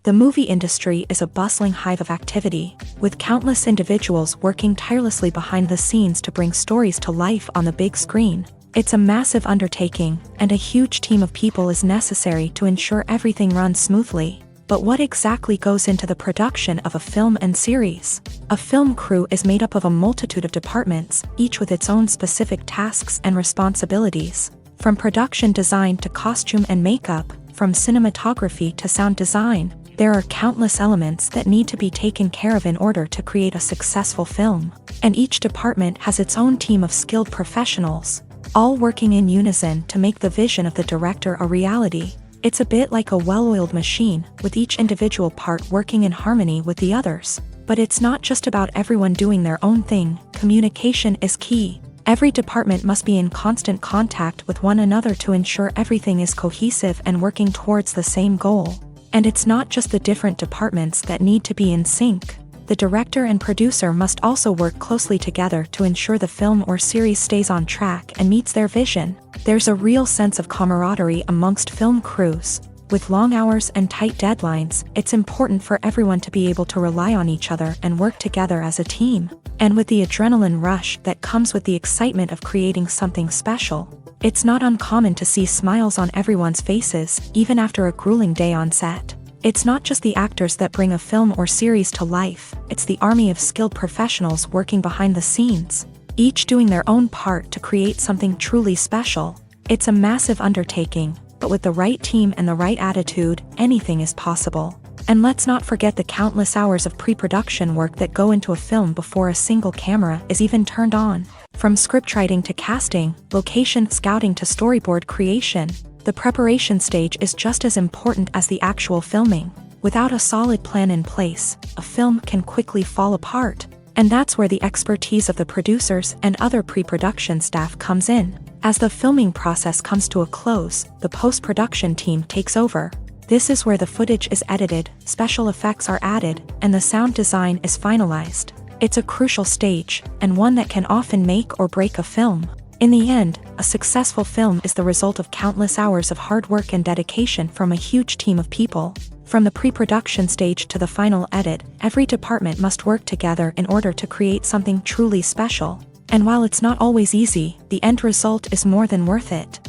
The movie industry is a bustling hive of activity, with countless individuals working tirelessly behind the scenes to bring stories to life on the big screen. It's a massive undertaking, and a huge team of people is necessary to ensure everything runs smoothly. But what exactly goes into the production of a film and series? A film crew is made up of a multitude of departments, each with its own specific tasks and responsibilities. From production design to costume and makeup, from cinematography to sound design, there are countless elements that need to be taken care of in order to create a successful film. And each department has its own team of skilled professionals, all working in unison to make the vision of the director a reality. It's a bit like a well-oiled machine, with each individual part working in harmony with the others. But it's not just about everyone doing their own thing. Communication is key. Every department must be in constant contact with one another to ensure everything is cohesive and working towards the same goal. And it's not just the different departments that need to be in sync. The director and producer must also work closely together to ensure the film or series stays on track and meets their vision. There's a real sense of camaraderie amongst film crews. With long hours and tight deadlines, it's important for everyone to be able to rely on each other and work together as a team. And with the adrenaline rush that comes with the excitement of creating something special, it's not uncommon to see smiles on everyone's faces, even after a grueling day on set. It's not just the actors that bring a film or series to life, it's the army of skilled professionals working behind the scenes, each doing their own part to create something truly special. It's a massive undertaking, but with the right team and the right attitude, anything is possible. And let's not forget the countless hours of pre-production work that go into a film before a single camera is even turned on. From scriptwriting to casting, location scouting to storyboard creation, the preparation stage is just as important as the actual filming. Without a solid plan in place, a film can quickly fall apart. And that's where the expertise of the producers and other pre-production staff comes in. As the filming process comes to a close, the post-production team takes over. This is where the footage is edited, special effects are added, and the sound design is finalized. It's a crucial stage, and one that can often make or break a film. In the end, a successful film is the result of countless hours of hard work and dedication from a huge team of people. From the pre-production stage to the final edit, every department must work together in order to create something truly special. And while it's not always easy, the end result is more than worth it.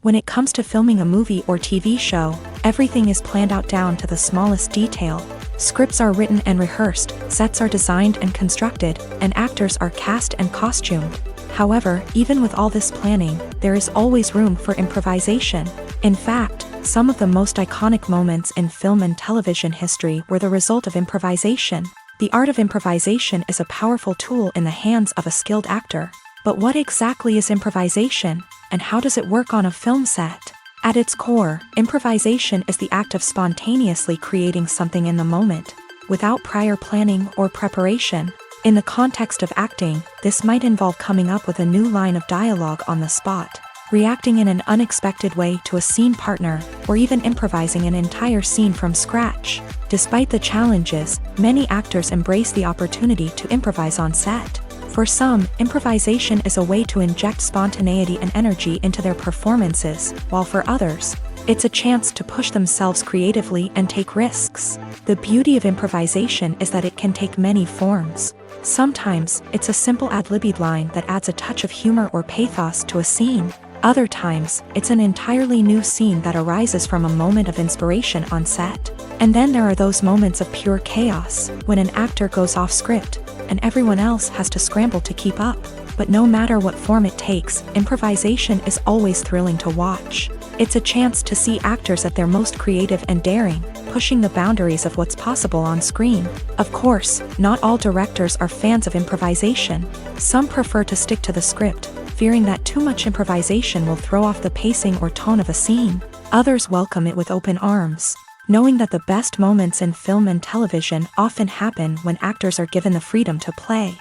When it comes to filming a movie or TV show, everything is planned out down to the smallest detail. Scripts are written and rehearsed, sets are designed and constructed, and actors are cast and costumed. However, even with all this planning, there is always room for improvisation. In fact, some of the most iconic moments in film and television history were the result of improvisation. The art of improvisation is a powerful tool in the hands of a skilled actor. But what exactly is improvisation, and how does it work on a film set? At its core, improvisation is the act of spontaneously creating something in the moment, without prior planning or preparation. In the context of acting, this might involve coming up with a new line of dialogue on the spot, reacting in an unexpected way to a scene partner, or even improvising an entire scene from scratch. Despite the challenges, many actors embrace the opportunity to improvise on set. For some, improvisation is a way to inject spontaneity and energy into their performances, while for others, it's a chance to push themselves creatively and take risks. The beauty of improvisation is that it can take many forms. Sometimes, it's a simple ad-libbed line that adds a touch of humor or pathos to a scene. Other times, it's an entirely new scene that arises from a moment of inspiration on set. And then there are those moments of pure chaos, when an actor goes off script, and everyone else has to scramble to keep up. But no matter what form it takes, improvisation is always thrilling to watch. It's a chance to see actors at their most creative and daring, pushing the boundaries of what's possible on screen. Of course, not all directors are fans of improvisation. Some prefer to stick to the script, fearing that too much improvisation will throw off the pacing or tone of a scene. Others welcome it with open arms, knowing that the best moments in film and television often happen when actors are given the freedom to play.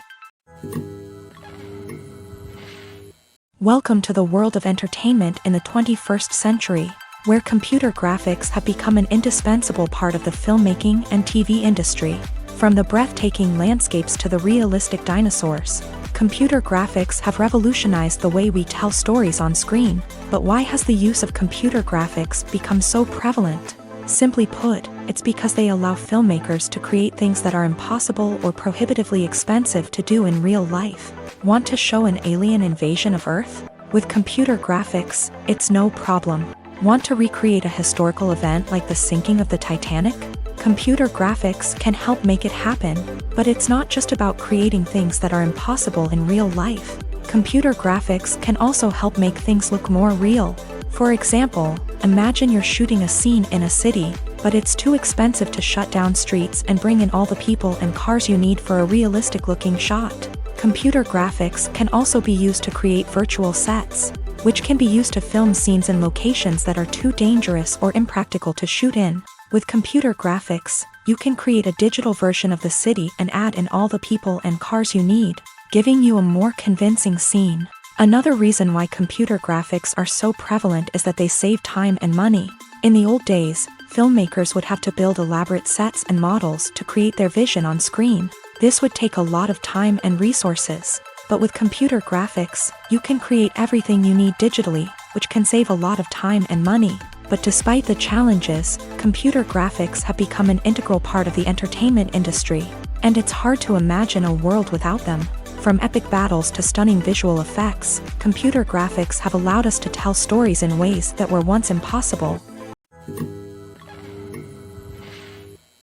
Welcome to the world of entertainment in the 21st century, where computer graphics have become an indispensable part of the filmmaking and TV industry. From the breathtaking landscapes to the realistic dinosaurs, computer graphics have revolutionized the way we tell stories on screen. But why has the use of computer graphics become so prevalent? Simply put, it's because they allow filmmakers to create things that are impossible or prohibitively expensive to do in real life. Want to show an alien invasion of Earth? With computer graphics, it's no problem. Want to recreate a historical event like the sinking of the Titanic? Computer graphics can help make it happen, but it's not just about creating things that are impossible in real life. Computer graphics can also help make things look more real. For example, imagine you're shooting a scene in a city, but it's too expensive to shut down streets and bring in all the people and cars you need for a realistic-looking shot. Computer graphics can also be used to create virtual sets, which can be used to film scenes in locations that are too dangerous or impractical to shoot in. With computer graphics, you can create a digital version of the city and add in all the people and cars you need, giving you a more convincing scene. Another reason why computer graphics are so prevalent is that they save time and money. In the old days, filmmakers would have to build elaborate sets and models to create their vision on screen. This would take a lot of time and resources. But with computer graphics, you can create everything you need digitally, which can save a lot of time and money. But despite the challenges, computer graphics have become an integral part of the entertainment industry, and it's hard to imagine a world without them. From epic battles to stunning visual effects, computer graphics have allowed us to tell stories in ways that were once impossible.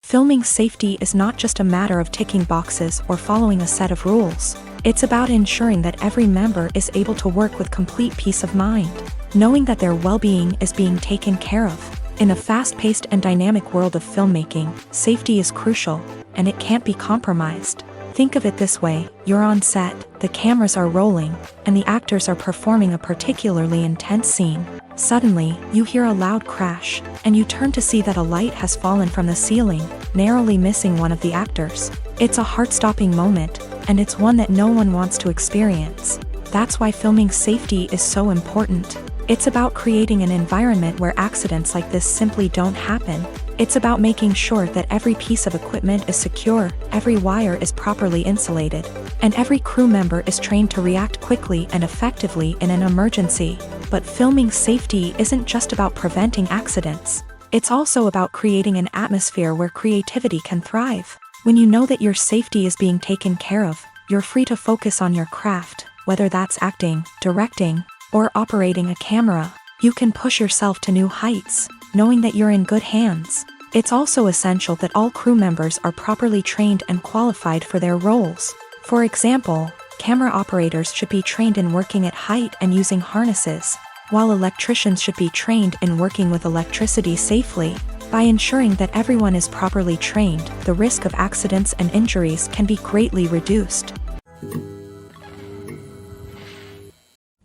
Filming safety is not just a matter of ticking boxes or following a set of rules. It's about ensuring that every member is able to work with complete peace of mind, knowing that their well-being is being taken care of. In a fast-paced and dynamic world of filmmaking, safety is crucial, and it can't be compromised. Think of it this way: you're on set, the cameras are rolling, and the actors are performing a particularly intense scene. Suddenly, you hear a loud crash, and you turn to see that a light has fallen from the ceiling, narrowly missing one of the actors. It's a heart-stopping moment, and it's one that no one wants to experience. That's why filming safety is so important. It's about creating an environment where accidents like this simply don't happen. It's about making sure that every piece of equipment is secure, every wire is properly insulated, and every crew member is trained to react quickly and effectively in an emergency. But filming safety isn't just about preventing accidents. It's also about creating an atmosphere where creativity can thrive. When you know that your safety is being taken care of, you're free to focus on your craft, whether that's acting, directing, or operating a camera. You can push yourself to new heights, knowing that you're in good hands. It's also essential that all crew members are properly trained and qualified for their roles. For example, camera operators should be trained in working at height and using harnesses, while electricians should be trained in working with electricity safely. By ensuring that everyone is properly trained, the risk of accidents and injuries can be greatly reduced.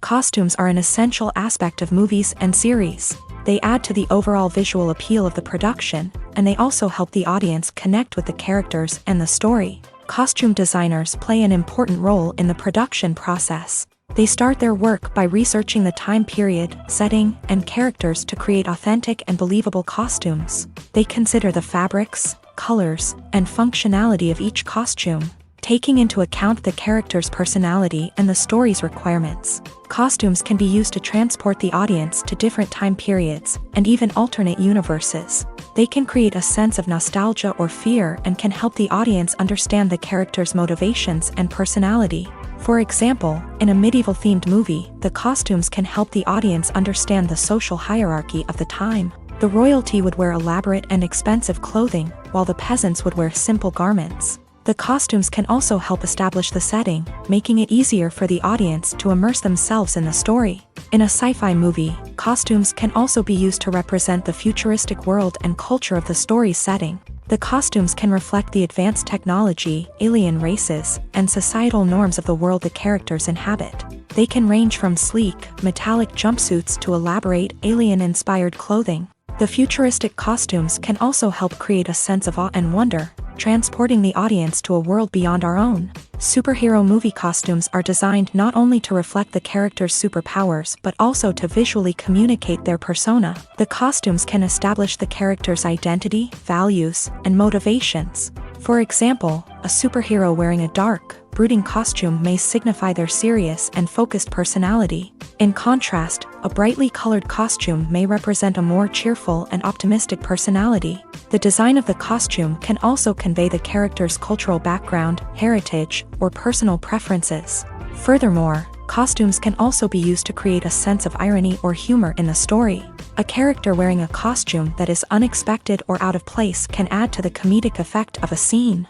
Costumes are an essential aspect of movies and series. They add to the overall visual appeal of the production, and they also help the audience connect with the characters and the story. Costume designers play an important role in the production process. They start their work by researching the time period, setting, and characters to create authentic and believable costumes. They consider the fabrics, colors, and functionality of each costume, taking into account the character's personality and the story's requirements. Costumes can be used to transport the audience to different time periods and even alternate universes. They can create a sense of nostalgia or fear and can help the audience understand the character's motivations and personality. For example, in a medieval-themed movie, the costumes can help the audience understand the social hierarchy of the time. The royalty would wear elaborate and expensive clothing, while the peasants would wear simple garments. The costumes can also help establish the setting, making it easier for the audience to immerse themselves in the story. In a sci-fi movie, costumes can also be used to represent the futuristic world and culture of the story's setting. The costumes can reflect the advanced technology, alien races, and societal norms of the world the characters inhabit. They can range from sleek, metallic jumpsuits to elaborate, alien-inspired clothing. The futuristic costumes can also help create a sense of awe and wonder, transporting the audience to a world beyond our own. Superhero movie costumes are designed not only to reflect the character's superpowers but also to visually communicate their persona. The costumes can establish the character's identity, values, and motivations. For example, a superhero wearing a dark, brooding costume may signify their serious and focused personality. In contrast, a brightly colored costume may represent a more cheerful and optimistic personality. The design of the costume can also convey the character's cultural background, heritage, or personal preferences. Furthermore, Costumes can also be used to create a sense of irony or humor in the story. A character wearing a costume that is unexpected or out of place can add to the comedic effect of a scene.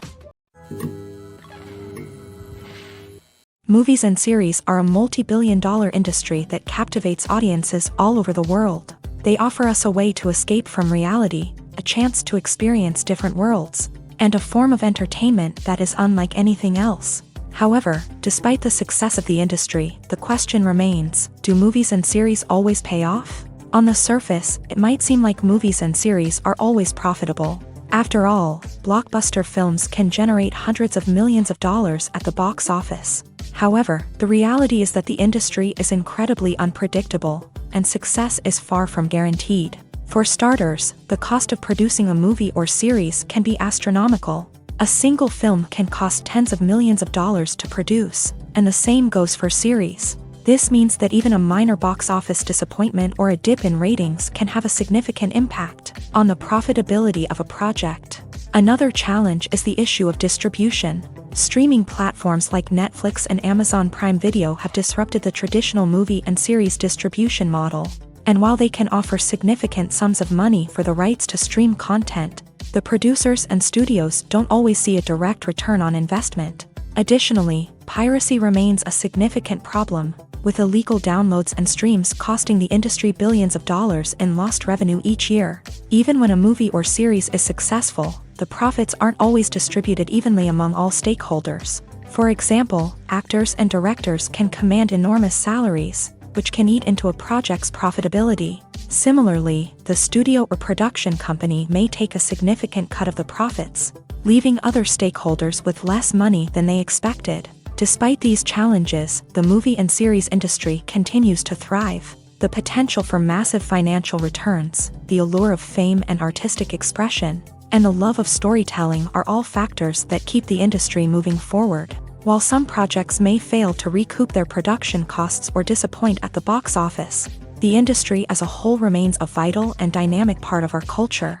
Movies and series are a multi-billion-dollar industry that captivates audiences all over the world. They offer us a way to escape from reality, a chance to experience different worlds, and a form of entertainment that is unlike anything else. However, despite the success of the industry, the question remains, do movies and series always pay off? On the surface, it might seem like movies and series are always profitable. After all, blockbuster films can generate hundreds of millions of dollars at the box office. However, the reality is that the industry is incredibly unpredictable, and success is far from guaranteed. For starters, the cost of producing a movie or series can be astronomical. A single film can cost tens of millions of dollars to produce, and the same goes for series. This means that even a minor box office disappointment or a dip in ratings can have a significant impact on the profitability of a project. Another challenge is the issue of distribution. Streaming platforms like Netflix and Amazon Prime Video have disrupted the traditional movie and series distribution model. And while they can offer significant sums of money for the rights to stream content, the producers and studios don't always see a direct return on investment. Additionally, piracy remains a significant problem, with illegal downloads and streams costing the industry billions of dollars in lost revenue each year. Even when a movie or series is successful, the profits aren't always distributed evenly among all stakeholders. For example, actors and directors can command enormous salaries, which can eat into a project's profitability. Similarly, the studio or production company may take a significant cut of the profits, leaving other stakeholders with less money than they expected. Despite these challenges, the movie and series industry continues to thrive. The potential for massive financial returns, the allure of fame and artistic expression, and the love of storytelling are all factors that keep the industry moving forward. While some projects may fail to recoup their production costs or disappoint at the box office, the industry as a whole remains a vital and dynamic part of our culture.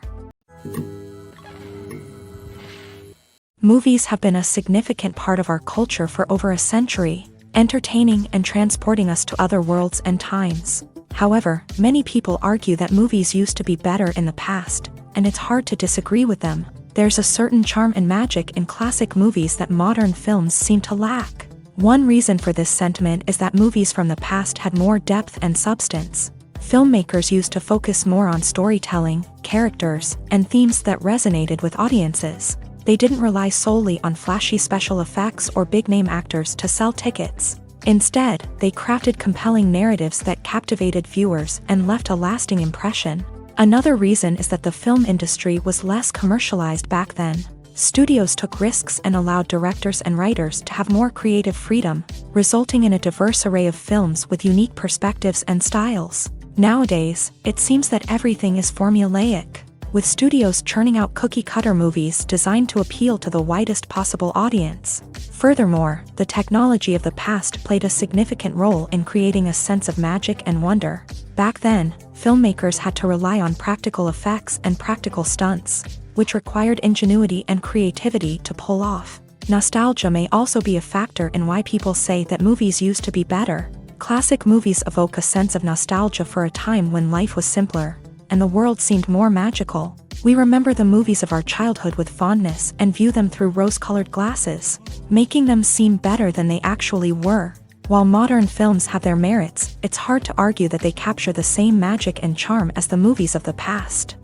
Movies have been a significant part of our culture for over a century, entertaining and transporting us to other worlds and times. However, many people argue that movies used to be better in the past, and it's hard to disagree with them. There's a certain charm and magic in classic movies that modern films seem to lack. One reason for this sentiment is that movies from the past had more depth and substance. Filmmakers used to focus more on storytelling, characters, and themes that resonated with audiences. They didn't rely solely on flashy special effects or big-name actors to sell tickets. Instead, they crafted compelling narratives that captivated viewers and left a lasting impression. Another reason is that the film industry was less commercialized back then. Studios took risks and allowed directors and writers to have more creative freedom, resulting in a diverse array of films with unique perspectives and styles. Nowadays, it seems that everything is formulaic, with studios churning out cookie-cutter movies designed to appeal to the widest possible audience. Furthermore, the technology of the past played a significant role in creating a sense of magic and wonder. Back then, filmmakers had to rely on practical effects and practical stunts, which required ingenuity and creativity to pull off. Nostalgia may also be a factor in why people say that movies used to be better. Classic movies evoke a sense of nostalgia for a time when life was simpler, and the world seemed more magical. We remember the movies of our childhood with fondness and view them through rose-colored glasses, making them seem better than they actually were. While modern films have their merits, it's hard to argue that they capture the same magic and charm as the movies of the past.